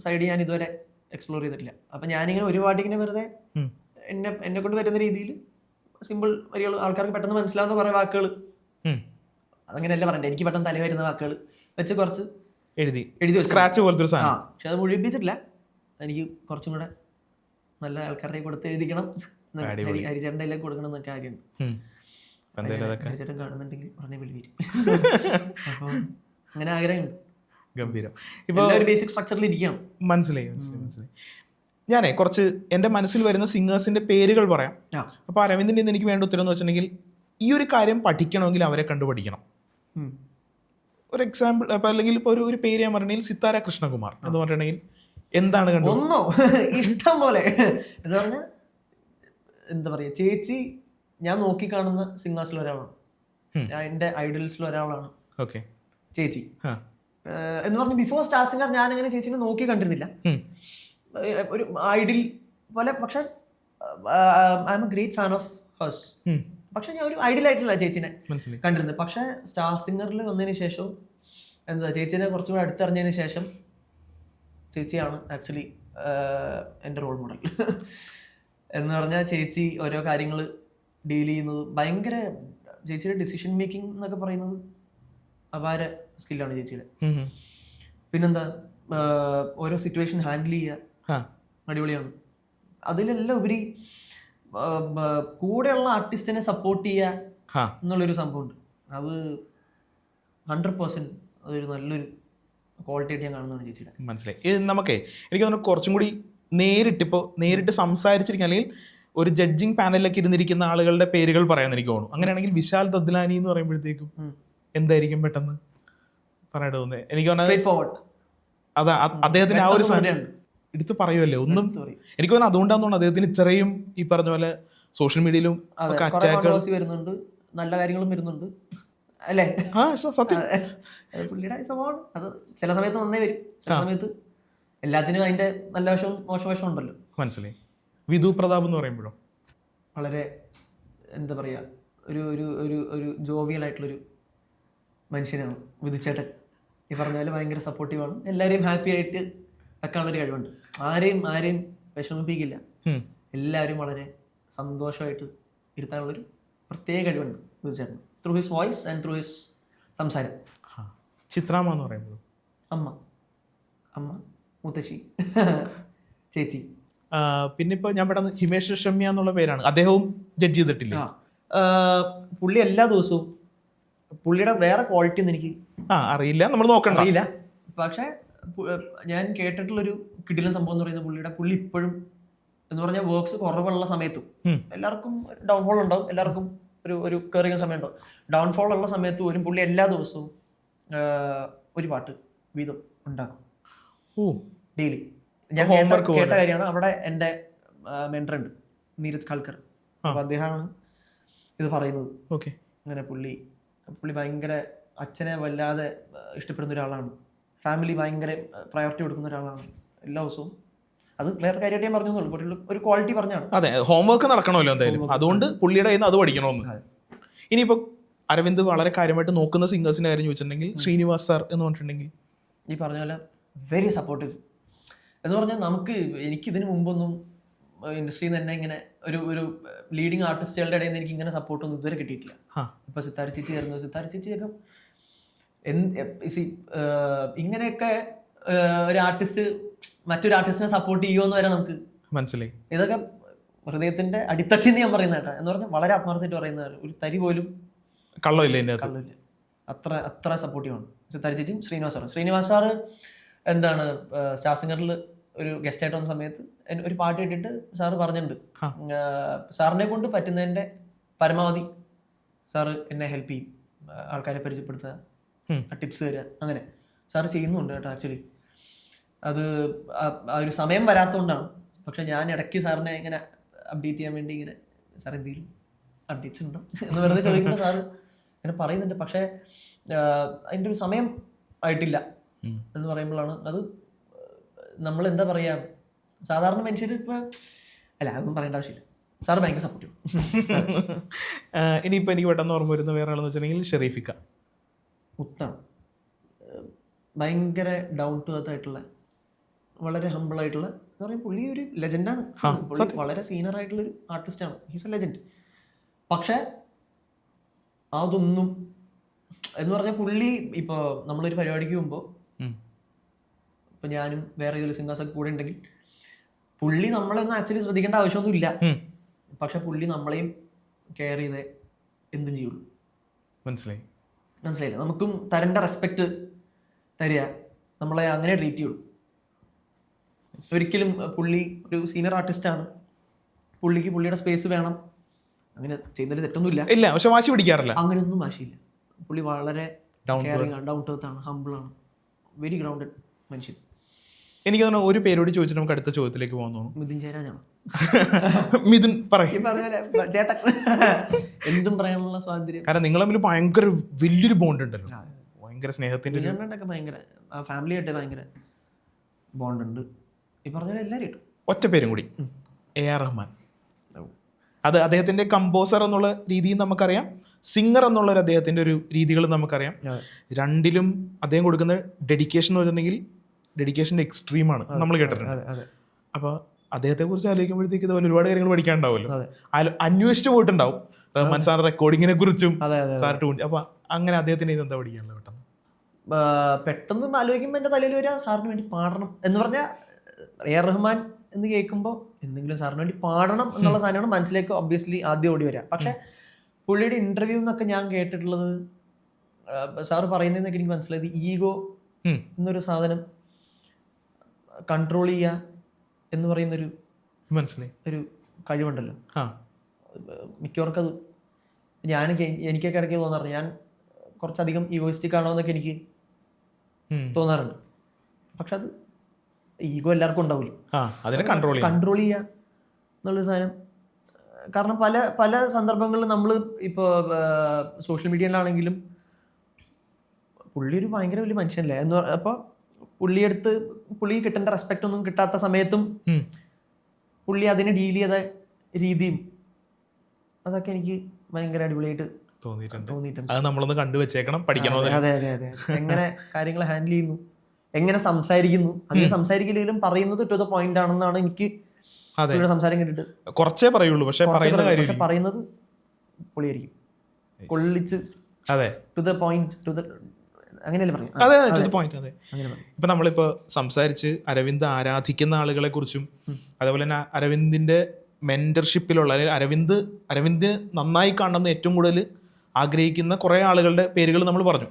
സൈഡ് ഞാൻ ഇതുവരെ എക്സ്പ്ലോർ ചെയ്തിട്ടില്ല. അപ്പൊ ഞാനിങ്ങനെ ഒരു പാട്ടിങ്ങനെ വെറുതെ എന്നെ കൊണ്ട് വരുന്ന രീതിയിൽ സിമ്പിൾ വരികൾ, ആൾക്കാർക്ക് പെട്ടെന്ന് മനസ്സിലാവുന്ന കുറെ വാക്കുകൾ, അതങ്ങനെയല്ല പറയണ്ടേ, എനിക്ക് പെട്ടെന്ന് തല വരുന്ന വാക്കുകൾ വെച്ച് കുറച്ച് എഴുതി സ്ക്രാച്ച് പോലത്തെ ഒരു സാധനം. പക്ഷെ അത് മുഴുവിപ്പിച്ചിട്ടില്ല. എനിക്ക് കുറച്ചും കൂടെ നല്ല ആൾക്കാരുടെ കൊടുത്ത് എഴുതിക്കണം, ഹരിചേട്ടൻ്റെ എല്ലാം കൊടുക്കണം എന്നൊക്കെ ആഗ്രഹമുണ്ട്. ഹരിചേട്ടൻ കാണുന്നുണ്ടെങ്കിൽ പറഞ്ഞ വിളി വരും. അപ്പോൾ അങ്ങനെ ആഗ്രഹമുണ്ട്. ഗംഭീരം. ഇപ്പൊ ഒരു ബേസിക് സ്ട്രക്ചറിൽ ഇരിക്കണം. മനസ്സിലായി. ഞാനേ കുറച്ച് എൻ്റെ മനസ്സിൽ വരുന്ന സിംഗേഴ്സിന്റെ പേരുകൾ പറയാം. അപ്പോൾ അരവിന്ദിന്റെ എനിക്ക് വേണ്ട ഉത്തരം എന്ന് വെച്ചിട്ടുണ്ടെങ്കിൽ, ഈ ഒരു കാര്യം പഠിക്കണമെങ്കിൽ അവരെ കണ്ടുപഠിക്കണം. ഒരു എക്സാമ്പിൾ അപ്പോൾ അല്ലെങ്കിൽ ഇപ്പോൾ ഒരു പേര് ഞാൻ പറഞ്ഞെങ്കിൽ സിത്താര കൃഷ്ണകുമാർ എന്ന് പറഞ്ഞിട്ടുണ്ടെങ്കിൽ എന്താണ് കണ്ടു? ഒന്നോ ഇഷ്ടം പോലെ എന്ന് പറഞ്ഞാൽ എന്താ പറയുക, ചേച്ചി ഞാൻ നോക്കിക്കാണുന്ന സിംഗേഴ്സിൽ ഒരാളാണ്, ഞാൻ എൻ്റെ ഐഡൽസിൽ ഒരാളാണ് ഓക്കെ ചേച്ചി. എന്ന് പറഞ്ഞ് ബിഫോർ സ്റ്റാർ സിംഗർ ഞാൻ അങ്ങനെ ചേച്ചിനെ നോക്കി കണ്ടിരുന്നില്ല, ഒരു ഐഡിൽ പോലെ. പക്ഷെ I M A great fan of hers. പക്ഷെ ഞാൻ ഒരു ഐഡിയലായിട്ടില്ല ചേച്ചിനെ കണ്ടിരുന്നത്. പക്ഷെ സ്റ്റാർ സിംഗറിൽ വന്നതിന് ശേഷം എന്താ ചേച്ചിനെ കുറച്ചുകൂടെ അടുത്തറിഞ്ഞതിന് ശേഷം ചേച്ചിയാണ് ആക്ച്വലി എൻ്റെ റോൾ മോഡൽ. എന്ന് പറഞ്ഞാൽ ചേച്ചി ഓരോ കാര്യങ്ങൾ ഡീൽ ചെയ്യുന്നത് ഭയങ്കര, ചേച്ചിയുടെ ഡിസിഷൻ മേക്കിംഗ് എന്നൊക്കെ പറയുന്നത് അപാര സ്കില്ലാണ് ചേച്ചിയുടെ. പിന്നെന്താ, ഓരോ സിറ്റുവേഷൻ ഹാൻഡിൽ ചെയ്യുക അടിപൊളിയാണ്. അതിലെല്ലാം ഉപരി കൂടെയുള്ള ആർട്ടിസ്റ്റിനെ സപ്പോർട്ട് ചെയ്യുക എന്നുള്ളൊരു സംഭവമുണ്ട്. അത് 100% അതൊരു നല്ലൊരു ക്വാളിറ്റി ആയിട്ട് ഞാൻ കാണുന്നതാണ് ചേച്ചിയുടെ. മനസ്സിലായി. ഇത് നമുക്കേ എനിക്ക് തോന്നുന്നു കുറച്ചും കൂടി നേരിട്ട് സംസാരിച്ചിരിക്കുക, അല്ലെങ്കിൽ ഒരു ജഡ്ജിങ് പാനലിലൊക്കെ ഇരുന്നിരിക്കുന്ന ആളുകളുടെ പേരുകൾ പറയാമെന്ന് എനിക്ക് തോന്നുന്നു. അങ്ങനെയാണെങ്കിൽ വിശാൽ ദദ്ലാനി എന്ന് പറയുമ്പോഴത്തേക്കും എന്തായിരിക്കും പെട്ടെന്ന് പറയാനായിട്ട് തോന്നുന്നത്? എനിക്ക് തോന്നുന്നത് അതാ അദ്ദേഹത്തിന് ആ ഒരു എടുത്ത് പറയുമല്ലേ ഒന്നും. എനിക്ക് തോന്നുന്നു അതുകൊണ്ടാന്ന് അദ്ദേഹത്തിന് ഇത്രയും ഈ പറഞ്ഞ പോലെ സോഷ്യൽ മീഡിയയിലും വരുന്നുണ്ട്, നല്ല കാര്യങ്ങളും വരുന്നുണ്ട് അല്ലേ? സത്യം. പുള്ളിയുടെ സ്വഭാവമാണ് അത്. ചില സമയത്ത് നന്നേ വരും, ചില സമയത്ത് എല്ലാത്തിനും അതിന്റെ നല്ല വശവും മോശം വശവും ഉണ്ടല്ലോ. മനസ്സിലായി. വിധു പ്രതാപ് എന്ന് പറയുമ്പോഴോ വളരെ എന്താ പറയുക, ഒരു ഒരു ഒരു ഒരു ജോവിയലായിട്ടുള്ളൊരു മനുഷ്യനാണ് വിധുചേട്ടൻ. ഈ പറഞ്ഞ പോലെ ഭയങ്കര സപ്പോർട്ടീവാണ്, എല്ലാവരെയും ഹാപ്പി ആയിട്ട് വെക്കാനുള്ളൊരു കഴിവുണ്ട്. ആരെയും വിഷമിപ്പിക്കില്ല, എല്ലാവരും വളരെ സന്തോഷമായിട്ട് ഇരുത്താനുള്ളൊരു പ്രത്യേക കഴിവുണ്ട് വിധുചേട്ടൻ, through his voice and through his സംസാരം. ചിത്രാമ്മ എന്ന് പറയുമ്പോൾ അമ്മ മുത്തശ്ശി ചേച്ചി. പിന്നെ ഇപ്പോൾ ഞാൻ പെട്ടെന്ന് ഹിമേഷ് രശ്മ്യ എന്നുള്ള പേരാണ്, അദ്ദേഹവും ജഡ്ജ് ചെയ്തിട്ടില്ല. പുള്ളി എല്ലാ ദിവസവും, പുള്ളിയുടെ വേറെ ക്വാളിറ്റി ഒന്നും എനിക്ക് അറിയില്ല, നമ്മൾ നോക്കണ്ട അറിയില്ല. പക്ഷെ ഞാൻ കേട്ടിട്ടുള്ളൊരു കിടിലൻ സംഭവം എന്ന് പറയുന്നത് പുള്ളി ഇപ്പോഴും എന്ന് പറഞ്ഞാൽ വർക്ക്സ് കുറവുള്ള സമയത്തും, എല്ലാവർക്കും ഡൗൺഫോൾ ഉണ്ടാവും, എല്ലാവർക്കും ഒരു കയറിയ സമയം ഉണ്ടാവും. ഡൗൺഫോൾ ഉള്ള സമയത്ത് പോലും പുള്ളി എല്ലാ ദിവസവും ഒരു പാട്ട് വീതം ഉണ്ടാക്കും ഡെയിലി. ഞാൻ കേട്ട കാര്യമാണ്. അവിടെ എൻ്റെ മെൻറ്റർ ഉണ്ട്, നീരജ് ഖാൽക്കർ. അപ്പോൾ അദ്ദേഹമാണ് ഇത് പറയുന്നത്. ഓക്കെ. അങ്ങനെ പുള്ളി ഭയങ്കര അച്ഛനെ വല്ലാതെ ഇഷ്ടപ്പെടുന്ന ഒരാളാണ്, ഫാമിലി ഭയങ്കര പ്രയോറിറ്റി കൊടുക്കുന്ന ഒരാളാണ് എല്ലാ ദിവസവും. അത് വേറെ കാര്യമായിട്ട് ഞാൻ പറഞ്ഞു, ഒരു ക്വാളിറ്റി പറഞ്ഞാണ്. അതെ, ഹോംവർക്ക് നടക്കണമല്ലോ എന്തായാലും, അതുകൊണ്ട് പുള്ളിയുടെ കയ്യിൽ നിന്ന് അത് പഠിക്കണമെന്ന്. ഇനിയിപ്പോൾ അരവിന്ദ് വളരെ കാര്യമായിട്ട് നോക്കുന്ന സിംഗേഴ്സിൻ്റെ കാര്യം ചോദിച്ചിട്ടുണ്ടെങ്കിൽ ശ്രീനിവാസ് സാർ എന്ന് പറഞ്ഞിട്ടുണ്ടെങ്കിൽ ഈ പറഞ്ഞ പോലെ വെരി സപ്പോർട്ടീവ്. എന്ന് പറഞ്ഞാൽ എനിക്കിതിന് മുമ്പൊന്നും ഇൻഡസ്ട്രിയിൽ നിന്ന് തന്നെ ഇങ്ങനെ ഒരു ലീഡിങ് ആർട്ടിസ്റ്റുകളുടെ ഇടയിൽ നിന്ന് എനിക്ക് ഇങ്ങനെ സപ്പോർട്ടൊന്നും ഇതുവരെ കിട്ടിയിട്ടില്ല. ഇപ്പൊ സിത്താര ചേച്ചി ആയിരുന്നു, സിത്താര ചേച്ചിയൊക്കെ ഇങ്ങനെയൊക്കെ ഒരു ആർട്ടിസ്റ്റ് മറ്റൊരു ആർട്ടിസ്റ്റിനെ സപ്പോർട്ട് ചെയ്യുമെന്ന് വരെ നമുക്ക് മനസ്സിലായി. ഇതൊക്കെ ഹൃദയത്തിന്റെ അടിത്തട്ടിൽ നിന്ന് ഞാൻ പറയുന്ന കേട്ടാ. എന്ന് പറഞ്ഞാൽ വളരെ ആത്മാർത്ഥമായിട്ട് പറയുന്ന, ഒരു തരി പോലും കള്ളമില്ല. അത്ര സപ്പോർട്ടീവാണ് സിത്താര ചേച്ചിയും ശ്രീനിവാസ് സാറ്. എന്താണ്, സ്റ്റാർ സിംഗറിൽ ഒരു ഗസ്റ്റ് ആയിട്ട് വന്ന സമയത്ത് ഒരു പാട്ട് ഇട്ടിട്ട് സാറ് പറഞ്ഞിട്ടുണ്ട്, സാറിനെ കൊണ്ട് പറ്റുന്നതിൻ്റെ പരമാവധി സാറ് എന്നെ ഹെൽപ്പ് ചെയ്യും, ആൾക്കാരെ പരിചയപ്പെടുത്തുക, ടിപ്സ് തരിക, അങ്ങനെ സാറ് ചെയ്യുന്നുണ്ട് കേട്ടോ. ആക്ച്വലി അത് ആ ഒരു സമയം വരാത്തതുകൊണ്ടാണ്. പക്ഷെ ഞാൻ ഇടയ്ക്ക് സാറിനെ ഇങ്ങനെ അപ്ഡേറ്റ് ചെയ്യാൻ വേണ്ടി ഇങ്ങനെ, സാർ എന്തെങ്കിലും അപ്ഡേറ്റ്സ് ഉണ്ടോ എന്ന് വെറുതെ ചോദിക്കുമ്പോൾ സാറ് ഇങ്ങനെ പറയുന്നുണ്ട്. പക്ഷേ അതിൻ്റെ ഒരു സമയം ആയിട്ടില്ല എന്ന് പറയുമ്പോഴാണ് അത് നമ്മൾ എന്താ പറയുക, സാധാരണ മനുഷ്യർ ഇപ്പോൾ അല്ല അതൊന്നും പറയേണ്ട ആവശ്യമില്ല. സാറ് ഭയങ്കര സപ്പോർട്ടീവ്. ഇനിയിപ്പോൾ എനിക്ക് പെട്ടെന്ന് ഓർമ്മ വരുന്ന വേറെ ആളെന്ന് വെച്ചിട്ടുണ്ടെങ്കിൽ ഷെറീഫിക്ക. മുത്താണ്, ഭയങ്കര ഡൗൺ ടു എർത്ത് ആയിട്ടുള്ള, വളരെ ഹംബിൾ ആയിട്ടുള്ള, എന്ന് പറയുമ്പോൾ പുള്ളി ഒരു ലെജൻഡാണ്. വളരെ സീനിയർ ആയിട്ടുള്ളൊരു ആർട്ടിസ്റ്റാണ്, ഹീസ് എ ലെജൻഡ്. പക്ഷെ അതൊന്നും എന്ന് പറഞ്ഞാൽ പുള്ളി ഇപ്പോൾ നമ്മളൊരു പരിപാടിക്ക് പോകുമ്പോൾ, ഇപ്പം ഞാനും വേറെ ഏതെങ്കിലും സിംഗേഴ്സൊക്കെ കൂടെ ഉണ്ടെങ്കിൽ പുള്ളി നമ്മളെയൊന്നും ആക്ച്വലി ശ്രദ്ധിക്കേണ്ട ആവശ്യമൊന്നുമില്ല. പക്ഷെ പുള്ളി നമ്മളെയും കെയർ ചെയ്തേ എന്തും ചെയ്യുള്ളൂ. മനസ്സിലായില്ല, നമുക്കും തരേണ്ട റെസ്പെക്റ്റ് തരിക, നമ്മളെ അങ്ങനെ ട്രീറ്റ് ചെയ്യുള്ളൂ. ഒരിക്കലും പുള്ളി ഒരു സീനിയർ ആർട്ടിസ്റ്റാണ്, പുള്ളിക്ക് പുള്ളിയുടെ സ്പേസ് വേണം, അങ്ങനെ ചെയ്യുന്നതിൽ തെറ്റൊന്നുമില്ല. പക്ഷെ വാശി പിടിക്കാറില്ല, അങ്ങനെയൊന്നും വാശിയില്ല. പുള്ളി വളരെ കെയറിംഗ് ആണ്, ഡൗൺ ടു എർത്ത് ആണ്, ഹംബിൾ ആണ്, വെരി ഗ്രൗണ്ടഡ് മനുഷ്യൻ. എനിക്ക് തോന്നുന്നു ഒരു പേരോട് ചോദിച്ചിട്ട് നമുക്ക് അടുത്ത ചോദ്യത്തിലേക്ക് പോകാൻ തോന്നുന്നു. മിഥുൻ ജയരാജാണ്. മിഥുൻ പറയും. ചേട്ടൻ എന്തും പറയാനുള്ള സ്വാതന്ത്ര്യം. കാരണം നിങ്ങൾ തമ്മിൽ ഭയങ്കര വലിയൊരു ബോണ്ട് ഉണ്ടല്ലോ, ഭയങ്കര സ്നേഹത്തിന്റെ ഒരു ഒക്കെ ഭയങ്കര ഫാമിലി ആയിട്ട് ഭയങ്കര ബോണ്ടുണ്ട്. ഈ പറഞ്ഞ എല്ലാവരും ഇട്ടു. ഒറ്റ പേരും കൂടി, AR റഹ്മാൻ. അത് അദ്ദേഹത്തിന്റെ കമ്പോസർ എന്നുള്ള രീതിയും നമുക്കറിയാം, സിംഗർ എന്നുള്ള ഒരു അദ്ദേഹത്തിന്റെ ഒരു രീതികൾ നമുക്കറിയാം. രണ്ടിലും അദ്ദേഹം കൊടുക്കുന്ന ഡെഡിക്കേഷൻ എന്ന് വെച്ചിട്ടുണ്ടെങ്കിൽ ഡെഡിക്കേഷൻ്റെ എക്സ്ട്രീമാണ് നമ്മൾ കേട്ടിട്ടുണ്ട്. അപ്പോൾ അദ്ദേഹത്തെ കുറിച്ച് ആലോചിക്കുമ്പോഴത്തേക്ക് ഇതുപോലെ ഒരുപാട് കാര്യങ്ങൾ പഠിക്കാനുണ്ടാവുമല്ലോ, അന്വേഷിച്ച് പോയിട്ടുണ്ടാവും റഹ്മാൻ സാർ റെക്കോർഡിങ്ങിനെ കുറിച്ചും സാർ ട്യൂൺ. അപ്പോൾ അങ്ങനെ അദ്ദേഹത്തിന് ഇതെന്താ പഠിക്കാനുള്ളത്? പെട്ടെന്ന് ആലോചിക്കുമ്പോൾ എൻ്റെ തലയിൽ വരിക സാറിന് വേണ്ടി പാടണം എന്ന് പറഞ്ഞാൽ AR റഹ്മാൻ എന്ന് കേൾക്കുമ്പോൾ എന്തെങ്കിലും സാറിന് വേണ്ടി പാടണം എന്നുള്ള സാധനമാണ് മനസ്സിലേക്ക് ഒബ്വിയസ്ലി ആദ്യം ഓടി വരിക. പക്ഷെ പുള്ളിയുടെ ഇന്റർവ്യൂ എന്നൊക്കെ ഞാൻ കേട്ടിട്ടുള്ളത്, സാറ് പറയുന്നതെന്നൊക്കെ എനിക്ക് മനസ്സിലായത് ഈഗോ എന്നൊരു സാധനം കൺട്രോൾ ചെയ്യുക എന്ന് പറയുന്നൊരു ഒരു കഴിവുണ്ടല്ലോ. മിക്കവർക്കും അത്, എനിക്കൊക്കെ ഇടയ്ക്ക് തോന്നാറുണ്ട് ഞാൻ കുറച്ചധികം ഈഗോയിസ്റ്റിക് ആണോ എന്നൊക്കെ എനിക്ക് തോന്നാറുണ്ട്. പക്ഷെ അത് ഈഗോ എല്ലാവർക്കും ഉണ്ടാവില്ല, കൺട്രോൾ ചെയ്യുക എന്നുള്ളൊരു സാധനം. കാരണം പല പല സന്ദർഭങ്ങളിലും നമ്മൾ ഇപ്പോൾ സോഷ്യൽ മീഡിയയിലാണെങ്കിലും പുള്ളി ഒരു ഭയങ്കര വലിയ മനുഷ്യനല്ലേ എന്ന് അപ്പോൾ പുള്ളിയെടുത്ത് പുള്ളി കിട്ടേണ്ട റെസ്പെക്റ്റ് ഒന്നും കിട്ടാത്ത സമയത്തും പുള്ളി അതിനെ ഡീൽ ചെയ്ത രീതിയും അതൊക്കെ എനിക്ക് ഭയങ്കര അടിപൊളിയായിട്ട് തോന്നിയിട്ടുണ്ട്. അത് നമ്മളൊന്ന് കണ്ടുവച്ചേക്കണം, പഠിക്കണം. അതെ അതെ അതെ. എങ്ങനെ കാര്യങ്ങൾ ഹാൻഡിൽ ചെയ്യുന്നു, എങ്ങനെ സംസാരിക്കുന്നു, അതിന് സംസാരിക്കില്ലെങ്കിലും പറയുന്നത് ടു ദ പോയിന്റ് ആണെന്നാണ് എനിക്ക് സംസാരം കേട്ടിട്ട്. കുറച്ചേ പറയുള്ളൂ, പക്ഷെ പറയുന്നത് പൊളിയായിരിക്കും, കൊള്ളിച്ച് ടു ദ പോയിന്റ്, അങ്ങനെയല്ലേ പറയും. അതെ. ഇപ്പൊ നമ്മളിപ്പോ സംസാരിച്ച് അരവിന്ദ് ആരാധിക്കുന്ന ആളുകളെ കുറിച്ചും അതേപോലെ തന്നെ അരവിന്ദിന്റെ മെന്റർഷിപ്പിലുള്ള അല്ലെങ്കിൽ അരവിന്ദ് നന്നായി കാണുന്ന ഏറ്റവും കൂടുതൽ ആഗ്രഹിക്കുന്ന കുറെ ആളുകളുടെ പേരുകൾ നമ്മൾ പറഞ്ഞു.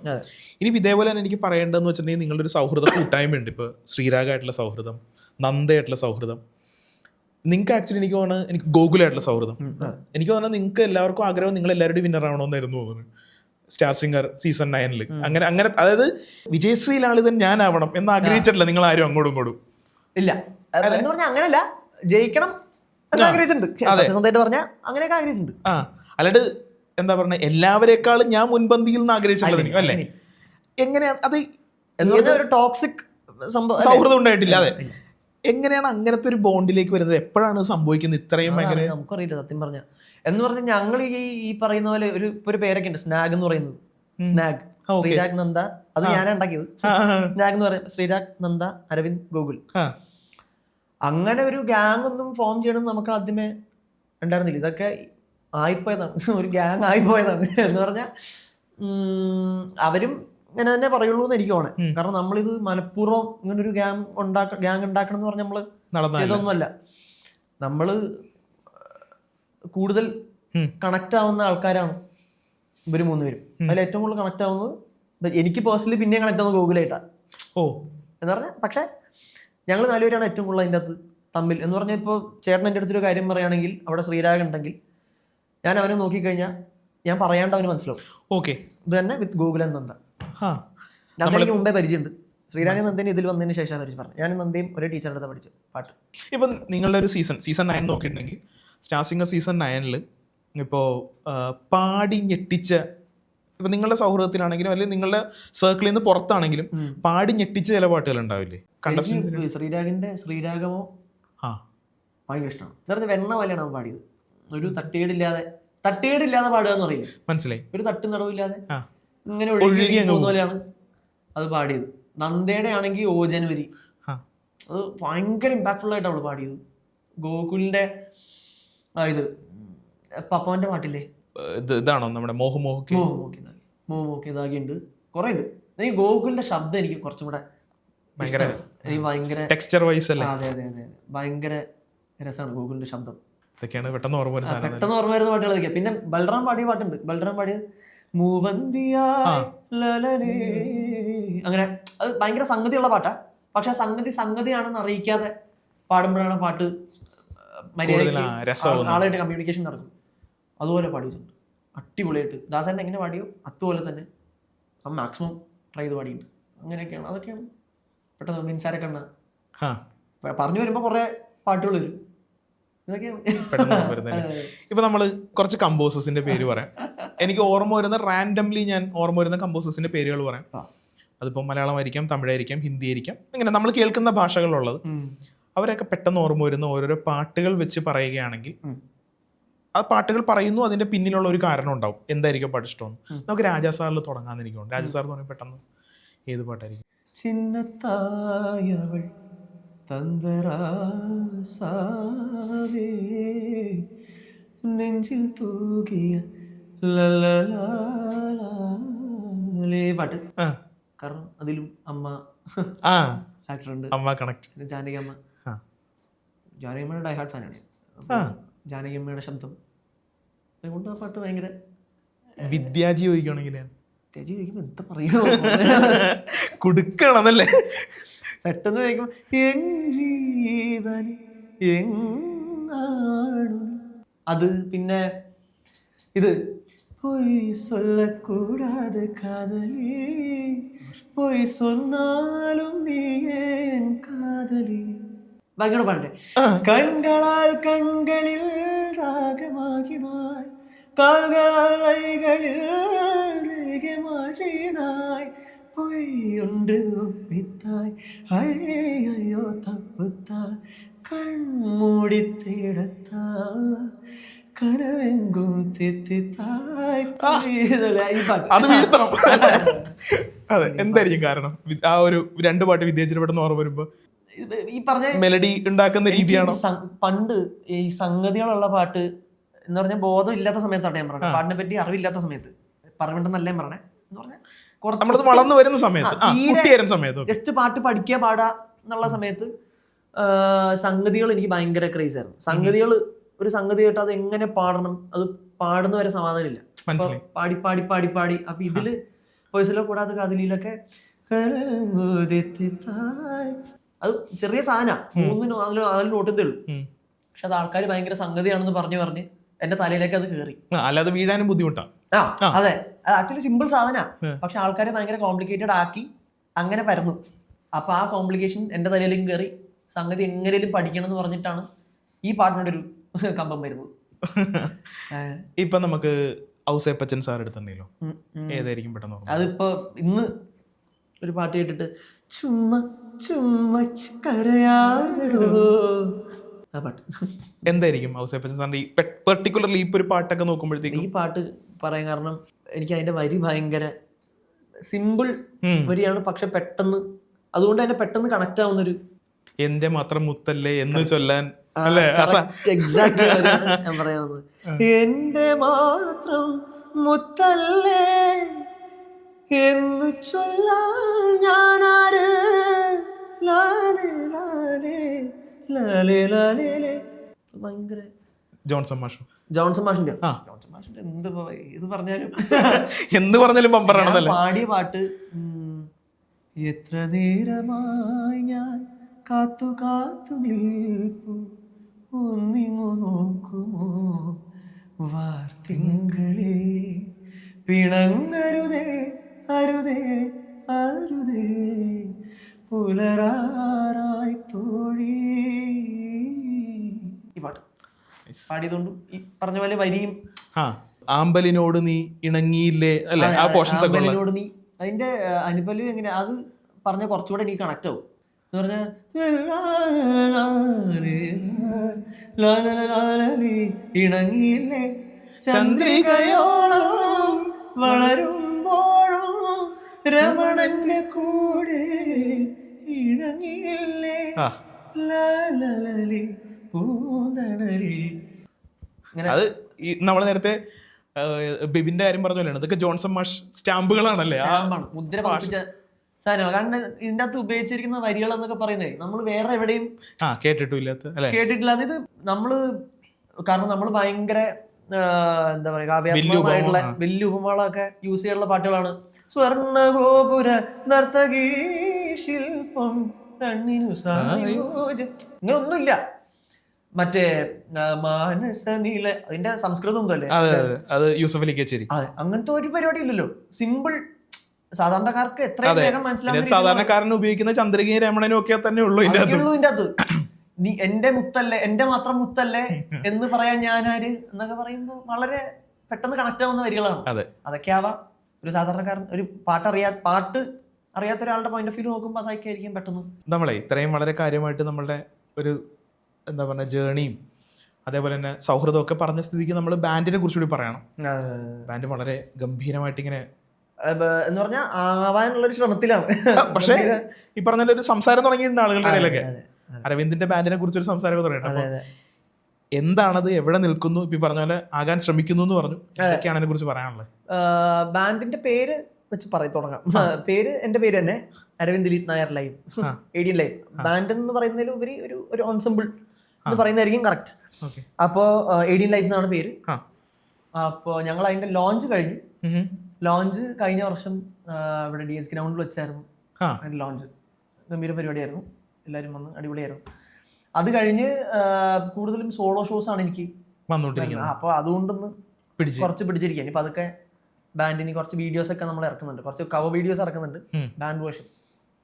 ഇനി ഇതേപോലെ തന്നെ എനിക്ക് പറയേണ്ടതെന്ന് വെച്ചിട്ടുണ്ടെങ്കിൽ നിങ്ങളുടെ ഒരു സൗഹൃദ കൂട്ടായ്മയുണ്ട്. ഇപ്പോൾ ശ്രീരാഗായിട്ടുള്ള സൗഹൃദം, നന്ദയായിട്ടുള്ള സൗഹൃദം, നിങ്ങൾക്ക് ആക്ച്വലി എനിക്ക് തോന്നുന്നത് എനിക്ക് ഗോകുലായിട്ടുള്ള സൗഹൃദം. എനിക്ക് തോന്നുന്നത് നിങ്ങൾക്ക് എല്ലാവർക്കും ആഗ്രഹം നിങ്ങൾ എല്ലാവരുടെയും വിന്നർ ആവണമെന്നായിരുന്നു തോന്നുന്നത് സ്റ്റാർ സിംഗർ സീസൺ 9 അങ്ങനെ അതായത് വിജയശ്രീലാളിതൻ ഞാനാവണം എന്ന് ആഗ്രഹിച്ചിട്ടില്ല നിങ്ങൾ ആരും അങ്ങോട്ടും ഇങ്ങോട്ടും? ഇല്ല എന്ന് പറഞ്ഞാൽ അങ്ങനെയല്ല, ജയിക്കണം എന്ന് ആഗ്രഹിച്ചിട്ടുണ്ട്, പറഞ്ഞാൽ അങ്ങനെയൊക്കെ ആഗ്രഹിച്ചിട്ടുണ്ട്. അല്ലാണ്ട് എന്താ പറഞ്ഞ എല്ലാവരെക്കാളും ഞാൻ മുൻപന്തിയിൽ നിന്ന് ആഗ്രഹിച്ചിട്ടുള്ളത് അല്ലേ? എങ്ങനെയാണ് അത് ഒരു ടോക്സിക് സൗഹൃദം ഉണ്ടായിട്ടില്ല? അതെ. എങ്ങനെയാണ് അങ്ങനത്തെ ഒരു ബോണ്ടിലേക്ക് വരുന്നത്? എപ്പോഴാണ് സംഭവിക്കുന്നത്? ഇത്രയും ഭയങ്കര നമുക്കറിയില്ല സത്യം പറഞ്ഞ. എന്ന് പറഞ്ഞാൽ ഞങ്ങൾ ഈ പറയുന്ന പോലെ ഒരു പേരൊക്കെ ഉണ്ട്, സ്നാഗ് എന്ന് പറയുന്നത്. സ്നാഗ്, ശ്രീരാഗ് നന്ദ, അത് ഞാനാ ഉണ്ടാക്കിയത്. സ്നാഗ് എന്ന് പറയുന്നത് ശ്രീരാഗ് നന്ദ അരവിന്ദ് ഗോകുൽ. അങ്ങനെ ഒരു ഗ്യാങ് ഒന്നും ഫോം ചെയ്യണം നമുക്ക് ആദ്യമേ ഉണ്ടായിരുന്നില്ല. ഇതൊക്കെ ആയിപ്പോയതാണ്, ഒരു ഗ്യാങ് ആയിപ്പോയതാണ്. എന്ന് പറഞ്ഞാൽ അവരും ഇങ്ങനെ തന്നെ പറയുള്ളൂ എന്ന് എനിക്ക് തോന്നേ. കാരണം നമ്മളിത് മനഃപൂർവ്വം ഇങ്ങനെ ഒരു ഗ്യാങ് ഉണ്ടാക്കണം എന്ന് പറഞ്ഞാൽ നമ്മള് ഇതൊന്നുമല്ല. നമ്മള് കൂടുതൽ കണക്ട് ആവുന്ന ആൾക്കാരാണ് ഇവര് മൂന്നുപേരും. അതിൽ ഏറ്റവും കൂടുതൽ കണക്ട് ആവുന്നത് എനിക്ക് പേഴ്സണലി പിന്നെയും കണക്ട് ആവുന്നത് ഗോകുലായിട്ടാണ്. എന്ന് പറഞ്ഞാൽ പക്ഷെ ഞങ്ങൾ നാലുപേരാണ് ഏറ്റവും കൂടുതൽ അതിൻ്റെ അകത്ത് തമ്മിൽ. എന്ന് പറഞ്ഞാൽ ഇപ്പോൾ ചേട്ടൻ എൻ്റെ അടുത്തൊരു കാര്യം പറയുകയാണെങ്കിൽ അവിടെ ശ്രീരാഗ് ഉണ്ടെങ്കിൽ ഞാൻ അവനെ നോക്കിക്കഴിഞ്ഞാൽ ഞാൻ പറയാണ്ട് അവന് മനസ്സിലാവും. ഓക്കെ, ഇത് തന്നെ വിത്ത് ഗോകുലൻ നന്ദ. എനിക്ക് മുമ്പേ പരിചയമുണ്ട്. ശ്രീരാഗ് നന്ദന് ഇതിൽ വന്നതിന് ശേഷം പരിചയം പറഞ്ഞു. ഞാൻ നന്ദയും ഒരേ ടീച്ചറിൻ്റെ അടുത്ത് പഠിച്ചു പാട്ട്. ഇപ്പം നിങ്ങളുടെ ഒരു സീസൺ 9 നോക്കിയിട്ടുണ്ടെങ്കിൽ സ്റ്റാർ സിംഗർ സീസൺ 9 ഇപ്പോൾ പാടി ഞെട്ടിച്ച, ഇപ്പം നിങ്ങളുടെ സൗഹൃദത്തിലാണെങ്കിലും അല്ലെങ്കിൽ നിങ്ങളുടെ സർക്കിളിൽ നിന്ന് പുറത്താണെങ്കിലും പാടി ഞെട്ടിച്ച ചില പാട്ടുകൾ ഉണ്ടാവില്ലേ? ശ്രീരാഗിന്റെ ശ്രീരാഗമോ ഭയങ്കര ഇഷ്ടമാണ്. എന്ന് വെണ്ണ പോലെയാണ് അവൻ പാടിയത്. ഒരു തട്ടുകേടില്ലാതെ പാടുക എന്ന് പറയില്ലേ, മനസ്സിലായി? ഒരു തട്ടും നടവില്ലാതെ ഇങ്ങനെ ഒഴുകി പോലെയാണ് അത് പാടിയത്. നന്ദയുടെ ആണെങ്കിൽ ഓ ജനുവരി, അത് ഭയങ്കര ഇമ്പാക്ട്ഫുൾ ആയിട്ട് അവള് പാടിയത്. ഗോകുലിന്റെ ഇത് പപ്പവന്റെ പാട്ടില്ലേ, ഇതാണോ നമ്മുടെ മോഹമോക്കി ഇതാകിയുണ്ട്, കുറെ ഉണ്ട്. എനിക്ക് ഗോകുലിന്റെ ശബ്ദം എനിക്ക് കുറച്ചും കൂടെ ഭയങ്കര ടെക്സ്ചർ വൈസ് അല്ലേ. അതെ അതെ അതെ, ഭയങ്കര രസമാണ് ഗോകുലിന്റെ ശബ്ദം. പെട്ടെന്ന് ഓർമ്മ വരുന്ന പാട്ടുകൾ ഇതൊക്കെയാ. പിന്നെ ബൽറാം പാടിയ പാട്ടുണ്ട്. ബൽറാം പാടിയത് അങ്ങനെ, അത് ഭയങ്കര സംഗതിയുള്ള പാട്ടാ. പക്ഷെ ആ സംഗതിയാണെന്ന് അറിയിക്കാതെ പാടുമ്പോഴാണ് പാട്ട് ആളായിട്ട് കമ്മ്യൂണിക്കേഷൻ നടക്കും. അതുപോലെ പാടിയിട്ടുണ്ട് അടിപൊളിയായിട്ട്. ദാസേട്ടൻ എങ്ങനെ പാടിയോ അതുപോലെ തന്നെ അപ്പം മാക്സിമം ട്രൈ ചെയ്ത് പാടിയിട്ടുണ്ട്. അങ്ങനെയൊക്കെയാണ്, അതൊക്കെയാണ് പെട്ടെന്ന് മിൻസാര കണ്ണ പറഞ്ഞു വരുമ്പോൾ കുറേ പാട്ടുകൾ വരും, ഇതൊക്കെയാണ് പെട്ടെന്ന് വരുന്നത്. ഇപ്പൊ നമ്മള് കുറച്ച് കമ്പോസേഴ്സിന്റെ പേര് പറയാം. എനിക്ക് ഓർമ്മ വരുന്ന റാൻഡംലി ഞാൻ ഓർമ്മ വരുന്ന കമ്പോസേഴ്സിന്റെ പേരുകൾ പറയാം. അതിപ്പോൾ മലയാളമായിരിക്കാം, തമിഴായിരിക്കാം, ഹിന്ദി ആയിരിക്കാം, അങ്ങനെ നമ്മൾ കേൾക്കുന്ന ഭാഷകളുള്ളത്. അവരൊക്കെ പെട്ടെന്ന് ഓർമ്മ വരുന്ന ഓരോരോ പാട്ടുകൾ വെച്ച് പറയുകയാണെങ്കിൽ ആ പാട്ടുകൾ പറയുന്നു, അതിന്റെ പിന്നിലുള്ള ഒരു കാരണം ഉണ്ടാവും. എന്തായിരിക്കും പാട്ട് ഇഷ്ടമെന്ന് നമുക്ക് രാജാ സാറിൽ തുടങ്ങാന്ന് എനിക്ക് തോന്നുന്നു. രാജാ സാർ എന്ന് പറഞ്ഞാൽ പെട്ടെന്ന് ഏത് പാട്ടായിരിക്കും? ചിന്നത്തായവൾ തന്തരാസാവേ നെഞ്ചിൽ തൂകിയ ലലലാലേ പാട്ട്. കാരണം അതിലും അമ്മ ഫാക്ടറുണ്ട്, അമ്മ കണക്ട്. ജാനകിയമ്മ, ജാനകിയമ്മയുടെ ഡൈഹാർഡ് ഫാനാണ്. ജാനകിയമ്മയുടെ ശബ്ദം അതുകൊണ്ട് ആ പാട്ട് ഭയങ്കര. വിദ്യാജി ചോദിക്കുകയാണെങ്കിൽ വിദ്യാജി ചോദിക്കുമ്പോൾ എന്താ പറയുക, കുടുക്കണമെന്നല്ലേ പെട്ടെന്ന് ചോദിക്കുമ്പോൾ എൻ ജീവൻ എങ്ങാണു. അത് പിന്നെ ഇത് പോയി சொல்லக்கூடாது காதலி പോയി சொன்னாலும் നീ ஏன் காதலി. ബാക്കിയോട് പാടട്ടെ. കൺകളാൽ കൺകളിൽ ദാഹമാകിനായ്, കാൽകളാൽ കൈകളിൽ മാറിനായ്, പൊയ്യൊன்று ഒപ്പിത്തായ്, അയ്യോ തപ്പുത്തായ്, കൺമൂടി തേടത്തായ്, കനവെങ്കും തെറ്റിത്തായ്. ഈ പാട്ട് അത് വീഴ്ത്തണം. അതെ, എന്തായിരിക്കും കാരണം? ആ ഒരു 2 പാട്ട് വിദ്യാജിയുടെ പെട്ടെന്ന് ഓർമ്മ വരുമ്പോ ഈ പറഞ്ഞ മെലഡി ഉണ്ടാക്കുന്ന രീതിയാണോ? പണ്ട് ഈ സംഗതികളുള്ള പാട്ട് എന്ന് പറഞ്ഞാൽ ബോധം ഇല്ലാത്ത സമയത്താണ് ഞാൻ പറഞ്ഞത്. പാട്ടിനെ പറ്റി അറിവില്ലാത്ത സമയത്ത് പറഞ്ഞിട്ടെന്നല്ല ഞാൻ പറഞ്ഞത്. എന്ന് പറഞ്ഞാൽ നമ്മളത് വളർന്നു വരുന്ന സമയത്ത് ജസ്റ്റ് പാട്ട് പഠിക്കുക പാടുക എന്നുള്ള സമയത്ത് സംഗതികൾ എനിക്ക് ഭയങ്കര ക്രേസ് ആയിരുന്നു. സംഗതികൾ ഒരു സംഗതി കേട്ട് അത് എങ്ങനെ പാടണം, അത് പാടുന്ന വരെ സമാധാനമില്ല. പാടി പാടി പാടി പാടി അപ്പൊ ഇതില് വോയിസിലോ കൂടാതെ കാതിലൊക്കെ അത് ചെറിയ സാധന 3 4 നോട്ടത്തേ ഉള്ളൂ. പക്ഷെ അത് ആൾക്കാർ ഭയങ്കര സംഗതിയാണെന്ന് പറഞ്ഞ് എന്റെ തലയിലേക്ക് അത് കയറി. അല്ലാതെ വീഴാനും ബുദ്ധിമുട്ടാണ്. അതെ, അത് ആക്ച്വലി സിമ്പിൾ സാധന, പക്ഷെ ആൾക്കാരെ ഭയങ്കര കോംപ്ലിക്കേറ്റഡ് ആക്കി അങ്ങനെ പരന്നു. അപ്പൊ ആ കോംപ്ലിക്കേഷൻ എന്റെ തലയിലേക്ക് കയറി. സംഗതി എങ്ങനെയും പഠിക്കണം എന്ന് പറഞ്ഞിട്ടാണ് ഈ പാട്ടിനോടൊരു കമ്പം വരുന്നത്. ഇപ്പൊ നമുക്ക് ഔസേപ്പച്ചൻ സാർ എടുത്തിട്ടുണ്ടല്ലോ, ഏതായിരിക്കും പെട്ടെന്ന്? അതിപ്പോ ഇന്ന് ഒരു പാട്ട് കേട്ടിട്ട് ചുമ്മാ ചുമ്മാ കരയാതോ ആ പാട്ട്. എന്തായിരിക്കും ഔസേപ്പച്ചൻ സാറിന്റെ ഈ പെർട്ടിക്കുലർലി ഇപ്പൊ ഒരു പാട്ടൊക്കെ നോക്കുമ്പോഴത്തേക്കും? ഈ പാട്ട് പറയാൻ കാരണം എനിക്ക് അതിന്റെ വരി ഭയങ്കര സിമ്പിൾ വരിയാണ്, പക്ഷെ പെട്ടെന്ന് അതുകൊണ്ട് തന്നെ പെട്ടെന്ന് കണക്ട് ആവുന്നൊരു. എന്റെ മാത്രം മുത്തല്ലേ എന്ന് ചൊല്ലാൻ അല്ലേ? എക്സാക്ട്ലി ഞാൻ പറയാവുന്നത്. എന്റെ മാത്രം മുത്തല്ലേ എന്ന് ചൊല്ലാൻ ഞാനാര്, ഭയങ്കര ജോൺസൺ മാഷിന്റെ എന്ത് പറഞ്ഞാലും പാടിയ പാട്ട്. എത്ര നേരമായി ഞാൻ കാത്തു കാത്തു നിൽപ്പു, ഒന്നിങ്ങു നോക്കുമോ വാർത്തിങ്കളെ, പിണങ്ങരുതേ അരുതേ അരുതേ, പുലരാറായി തോഴി. ഈ പാട്ട് പാടിയതുകൊണ്ട് ഈ പറഞ്ഞ പോലെ വരിയും ആമ്പലിനോട് നീ ഇണങ്ങിയില്ലേ അല്ലേ, ആ പോർഷൻസ് ഒക്കെ ആമ്പലിനോട് നീ, അതിന്റെ അനുപല്ലി എങ്ങനെ അത് പറഞ്ഞ കുറച്ചുകൂടെ എനിക്ക് കണക്ട് ആവും എന്ന് പറഞ്ഞാൽ ഇണങ്ങിയില്ലേ ചന്ദ്രികയോളം വളരുമ്പോഴും രമണന്റെ കൂടെ ഇണങ്ങിയില്ലേ പൂന്തണലി. അത് നമ്മൾ നേരത്തെ ബിബിന്റെ കാര്യം പറഞ്ഞ ഇതൊക്കെ ജോൺസൺ മാഷ് സ്റ്റാമ്പുകളാണല്ലേ, മുദ്ര പതിപ്പിച്ച സാധനമാണ്. കാരണം ഇതിന്റെ അകത്ത് ഉപയോഗിച്ചിരിക്കുന്ന വരികൾ എന്നൊക്കെ പറയുന്നേ നമ്മൾ വേറെ എവിടെയും കേട്ടിട്ടില്ല. ഇത് നമ്മള് കാരണം നമ്മൾ ഭയങ്കര എന്താ പറയാ കാവ്യാത്മകമായിട്ടുള്ള വലിയ ഉപമകളൊക്കെ യൂസ് ചെയ്യാനുള്ള പാട്ടുകളാണ്. സ്വർണ്ണ ഗോപുര നർത്തകീ ശില്പം കണ്ണിനു ഇങ്ങനെ ഒന്നുമില്ല. മറ്റേ മാനസനീല അതിന്റെ സംസ്കൃതം ഒന്നും അല്ലേ, അത് യൂസഫ് അലി കേച്ചേരി. അതെ, അങ്ങനത്തെ ഒരു പരിപാടി ഇല്ലല്ലോ. സിമ്പിൾ സാധാരണക്കാർക്ക് എത്രയും വേഗം മനസ്സിലാവും. സാധാരണക്കാരൻ ഉപയോഗിക്കുന്ന ചന്ദ്രികയും രമണനും ഒക്കെ തന്നെ ഉള്ളൂ ഇതിന്റെ അത്. നീ എന്റെ മുത്തല്ലേ, എന്റെ മാത്രം മുത്തല്ലേ എന്ന് പറയാൻ ഞാനാര് എന്നൊക്കെ പറയുമ്പോൾ വളരെ പെട്ടെന്ന് കണക്ട് ആവുന്ന വരികളാണ്. അതൊക്കെ ആവാം ഒരു സാധാരണക്കാരൻ, ഒരു പാട്ട് അറിയാത്ത ഒരാളുടെ പോയിന്റ് ഓഫ് വ്യൂ നോക്കുമ്പോൾ അതൊക്കെ ആയിരിക്കും പെട്ടെന്ന്. നമ്മളെ ഇത്രയും വളരെ കാര്യമായിട്ട് നമ്മളുടെ ഒരു എന്താ പറയുക ജേണിയും അതേപോലെ തന്നെ സൗഹൃദം ഒക്കെ പറഞ്ഞ സ്ഥിതിക്ക് നമ്മൾ ബാൻഡിനെ കുറിച്ചുകൂടി പറയണം. ബാൻഡ് വളരെ ഗംഭീരമായിട്ട് ഇങ്ങനെ എന്ന് പറഞ്ഞാൽ ആവാനുള്ള ഒരു ശ്രമത്തിലാണ്. പക്ഷേ ഈ പറഞ്ഞ ഒരു സംസാരം തുടങ്ങിയിട്ടുണ്ട് ആളുകളുടെ ഇടയിലൊക്കെ. അരവിന്ദിന്റെ ബാൻഡിനെ കുറിച്ചൊരു സംസാരം തുടങ്ങിയിട്ടുണ്ട്. എന്താണത്, എവിടെ നിൽക്കുന്നു, ഇപ്പൊ പറഞ്ഞ പോലെ ആകാൻ ശ്രമിക്കുന്നു എന്ന് പറഞ്ഞു. എന്തൊക്കെയാണ് അതിനെ കുറിച്ച് പറയാനുള്ളത്? ബാൻഡിന്റെ പേര് വെച്ച് തുടങ്ങാം. പേര് എന്റെ പേര് തന്നെ, Aravind Dileep Nair live, ADN live. Band എന്ന് പറയുന്നതിൽ ഉപരി ഒരു ഓൺസെമ്പിൾ എന്ന് പറയുന്നതായിരിക്കും കറക്റ്റ്. അപ്പോൾ ADN ലൈവ് എന്നാണ് പേര്. അപ്പോൾ ഞങ്ങൾ അതിന്റെ ലോഞ്ച് കഴിഞ്ഞു. ലോഞ്ച് കഴിഞ്ഞ വർഷം ഇവിടെ DSK ഗ്രൗണ്ടിൽ വെച്ചായിരുന്നു അതിന്റെ ലോഞ്ച്. ഗംഭീര പരിപാടിയായിരുന്നു, എല്ലാവരും വന്ന് അടിപൊളിയായിരുന്നു. അത് കഴിഞ്ഞ് കൂടുതലും സോളോ ഷോസ് ആണ് എനിക്ക് വന്നുകൊണ്ടിരിക്കുന്നത്. അപ്പോൾ അതുകൊണ്ടൊന്ന് കുറച്ച് പിടിച്ചിരിക്കാൻ ഇപ്പൊ അതൊക്കെ ബാൻഡിന് കുറച്ച് വീഡിയോസ് ഒക്കെ നമ്മൾ ഇറക്കുന്നുണ്ട്, കുറച്ച് കവർ വീഡിയോസ് ഇറക്കുന്നുണ്ട് ബാൻഡ് വേർഷൻ.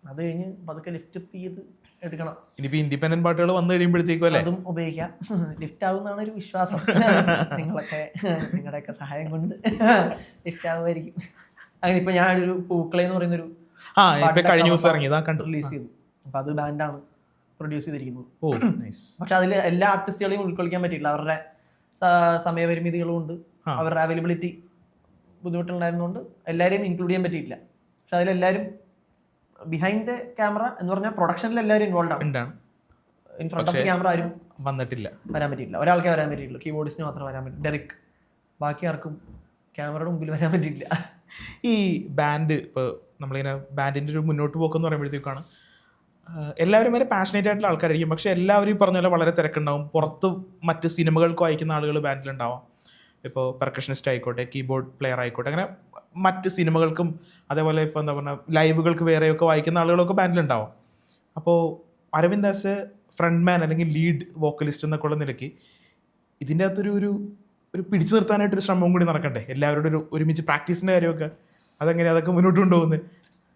അത് കഴിഞ്ഞ് അതൊക്കെ ലിഫ്റ്റ് അപ്പ് ചെയ്ത് എടുക്കണം. ഇനിയിപ്പോ ഇൻഡിപെൻഡന്റ് പാട്ടുകൾ വന്നു കഴിയുമ്പോഴത്തേക്കും അതും ഉപയോഗിക്കാം, ലിഫ്റ്റ് ആവുമെന്നാണ് ഒരു വിശ്വാസം. നിങ്ങളുടെയൊക്കെ സഹായം കൊണ്ട് ലിഫ്റ്റ് ആവുമായിരിക്കും. അങ്ങനെ ഇപ്പൊ ഞാനൊരു പൂക്കളെ എന്ന് പറയുന്നൊരു റിലീസ് ചെയ്തു. അപ്പൊ അത് ബാൻഡാണ് പ്രൊഡ്യൂസ് ചെയ്തിരിക്കുന്നത്. പക്ഷെ അതിൽ എല്ലാ ആർട്ടിസ്റ്റുകളെയും ഉൾക്കൊള്ളിക്കാൻ പറ്റിയില്ല. അവരുടെ സമയപരിമിതികളും ഉണ്ട്, അവരുടെ അവൈലബിലിറ്റി ബുദ്ധിമുട്ടുണ്ടായിരുന്നുകൊണ്ട് എല്ലാവരെയും ഇൻക്ലൂഡ് ചെയ്യാൻ പറ്റിയില്ല. പക്ഷെ അതിലെല്ലാവരും ബിഹൈൻഡ് ദ ക്യാമറ എന്ന് പറഞ്ഞാൽ പ്രൊഡക്ഷനിൽ എല്ലാവരും ഇൻവോൾവ് ആണ്. In front of the camera ആരും വരാൻ പറ്റിയില്ല. ഒരാൾക്കേ വരാൻ പറ്റിയിട്ടുള്ളൂ, കീബോർഡിസ്റ്റിന് മാത്രം വരാൻ പറ്റും, ഡെറിക്. ബാക്കി ആർക്കും ക്യാമറയുടെ മുമ്പിൽ വരാൻ പറ്റിയില്ല. ഈ ബാൻഡ് ഇപ്പോൾ നമ്മളിങ്ങനെ ബാൻഡിൻ്റെ ഒരു മുന്നോട്ട് പോക്കെന്ന് പറയുമ്പോഴത്തേക്കാണ് എല്ലാവരും വരെ പാഷനേറ്റ് ആയിട്ടുള്ള ആൾക്കാരായിരിക്കും. പക്ഷെ എല്ലാവരും പറഞ്ഞ പോലെ വളരെ തിരക്കുണ്ടാവും. പുറത്ത് മറ്റ് സിനിമകൾക്ക് വായിക്കുന്ന ആളുകൾ ബാൻഡിലുണ്ടാവാം. ഇപ്പോൾ പെർക്കഷനിസ്റ്റ് ആയിക്കോട്ടെ, കീബോർഡ് പ്ലെയർ ആയിക്കോട്ടെ, അങ്ങനെ മറ്റ് സിനിമകൾക്കും അതേപോലെ ഇപ്പോൾ എന്താ പറയുക ലൈവുകൾക്ക് വേറെയൊക്കെ വായിക്കുന്ന ആളുകളൊക്കെ ബാൻഡിലുണ്ടാവാം. അപ്പോൾ അരവിന്ദ് ആസ് എ ഫ്രണ്ട് മാൻ അല്ലെങ്കിൽ ലീഡ് വോക്കലിസ്റ്റ് എന്നൊക്കെ ഉള്ള നിലയ്ക്ക് ഇതിൻ്റെ അകത്തൊരു ഒരു പിടിച്ചു നിർത്താനായിട്ടൊരു ശ്രമവും കൂടി നടക്കണ്ടേ? എല്ലാവരോടും ഒരു ഒരുമിച്ച് പ്രാക്ടീസിൻ്റെ കാര്യമൊക്കെ അതെങ്ങനെയാണ്, അതൊക്കെ മുന്നോട്ട് കൊണ്ടുപോകുന്നത്?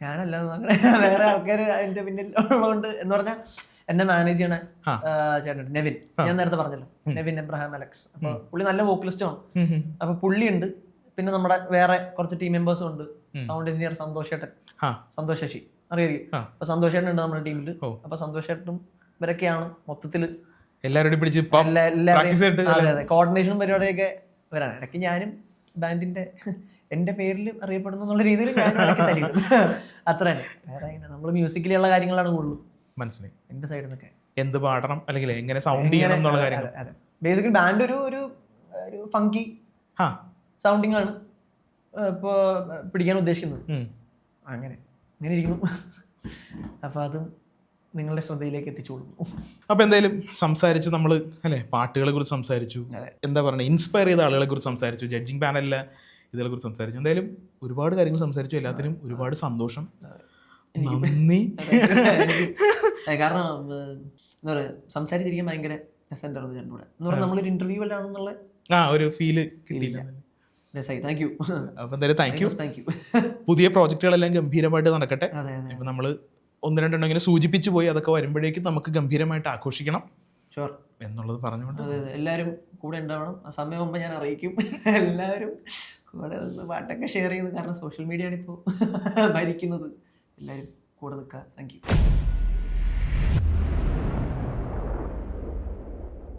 ഞാനല്ല, വേറെ ആൾക്കാർ അതിൻ്റെ പിന്നിൽ ഉള്ളതുകൊണ്ട്. എന്ന് പറഞ്ഞാൽ എന്നെ മാനേജ് ചെയ്യണ ചേട്ടൻ നെവിൻ, ഞാൻ നേരത്തെ പറഞ്ഞല്ലോ, നെവിൻ എബ്രഹാം അലക്സ്. അപ്പൊ പുള്ളി നല്ല വോക്കലിസ്റ്റുമാണ്. അപ്പൊ പുള്ളി ഉണ്ട്, പിന്നെ നമ്മുടെ വേറെ കുറച്ച് ടീം മെമ്പേഴ്സും ഉണ്ട്. സൗണ്ട് എഞ്ചിനീയർ സന്തോഷ് ശശി അറിയായിരിക്കും. അപ്പൊ സന്തോഷ് ചേട്ടൻ ഉണ്ട് നമ്മുടെ ടീമിൽ. അപ്പൊ സന്തോഷ് ചേട്ടനും ഇവരൊക്കെയാണ് മൊത്തത്തില് എല്ലാവരും കോർഡിനേഷനും പരിപാടിയൊക്കെ വരാണ്. ഇടയ്ക്ക് ഞാനും ബാൻഡിന്റെ എന്റെ പേരിൽ അറിയപ്പെടുന്നു എന്നുള്ള രീതിയിൽ ഞാനും ഇടയ്ക്ക് തരും. അത്ര തന്നെ. വേറെ നമ്മൾ മ്യൂസിക്കിലുള്ള കാര്യങ്ങളാണ് കൂടുതലും മനസ്സിലായി. എന്റെ സൈഡിൽ നിന്നൊക്കെ എന്ത് പാടണം അല്ലെങ്കിൽ എങ്ങനെ സൗണ്ട് ചെയ്യണം എന്നുള്ള കാര്യങ്ങൾ. ബേസിക്കലി ബാൻഡ് ഒരു ഫങ്കി സൗണ്ടിങ് ആണ് ഇപ്പോ പിടിക്കാൻ ഉദ്ദേശിക്കുന്നത്. അങ്ങനെ ഇരിക്കുന്നു. അപ്പൊ അതും നിങ്ങളുടെ ശ്രദ്ധയിലേക്ക് എത്തിച്ചോളൂ. അപ്പൊ എന്തായാലും സംസാരിച്ച് നമ്മൾ അല്ലെ പാട്ടുകളെ കുറിച്ച് സംസാരിച്ചു, എന്താ പറയുക ഇൻസ്പയർ ചെയ്ത ആളുകളെ കുറിച്ച് സംസാരിച്ചു, ജഡ്ജിങ് പാനലിലെ ഇതിനെ കുറിച്ച് സംസാരിച്ചു. എന്തായാലും ഒരുപാട് കാര്യങ്ങൾ സംസാരിച്ചു. എല്ലാത്തിനും ഒരുപാട് സന്തോഷം, നന്ദി. കാരണം എന്താ പറയുക സംസാരിച്ചിരിക്കാൻ ഭയങ്കര രസമുണ്ടായിരുന്നു ചേട്ടൻ കൂടെ. എന്ന് പറഞ്ഞാൽ നമ്മളൊരു ഇന്റർവ്യൂ ആണെന്നുള്ള ഒരു ഫീല് കിട്ടിയില്ല. Thank you. അപ്പൊ എന്തായാലും താങ്ക് യു. പുതിയ പ്രോജക്റ്റുകളെല്ലാം ഗംഭീരമായിട്ട് നടക്കട്ടെ. ഇപ്പൊ നമ്മള് ഒന്ന് രണ്ടെണ്ണം ഇങ്ങനെ സൂചിപ്പിച്ചു പോയി, അതൊക്കെ വരുമ്പോഴേക്കും നമുക്ക് ഗംഭീരമായിട്ട് ആഘോഷിക്കണം എന്നുള്ളത് പറഞ്ഞുകൊണ്ട് എല്ലാവരും കൂടെ ഉണ്ടാവണം. ആ സമയം മുമ്പ് ഞാൻ അറിയിക്കും. എല്ലാവരും കൂടെ പാട്ടൊക്കെ ഷെയർ ചെയ്ത്, കാരണം സോഷ്യൽ മീഡിയ ആണ് ഇപ്പോൾ ഭരിക്കുന്നത്. എല്ലാവരും കൂടെ നിൽക്കുക. Thank you.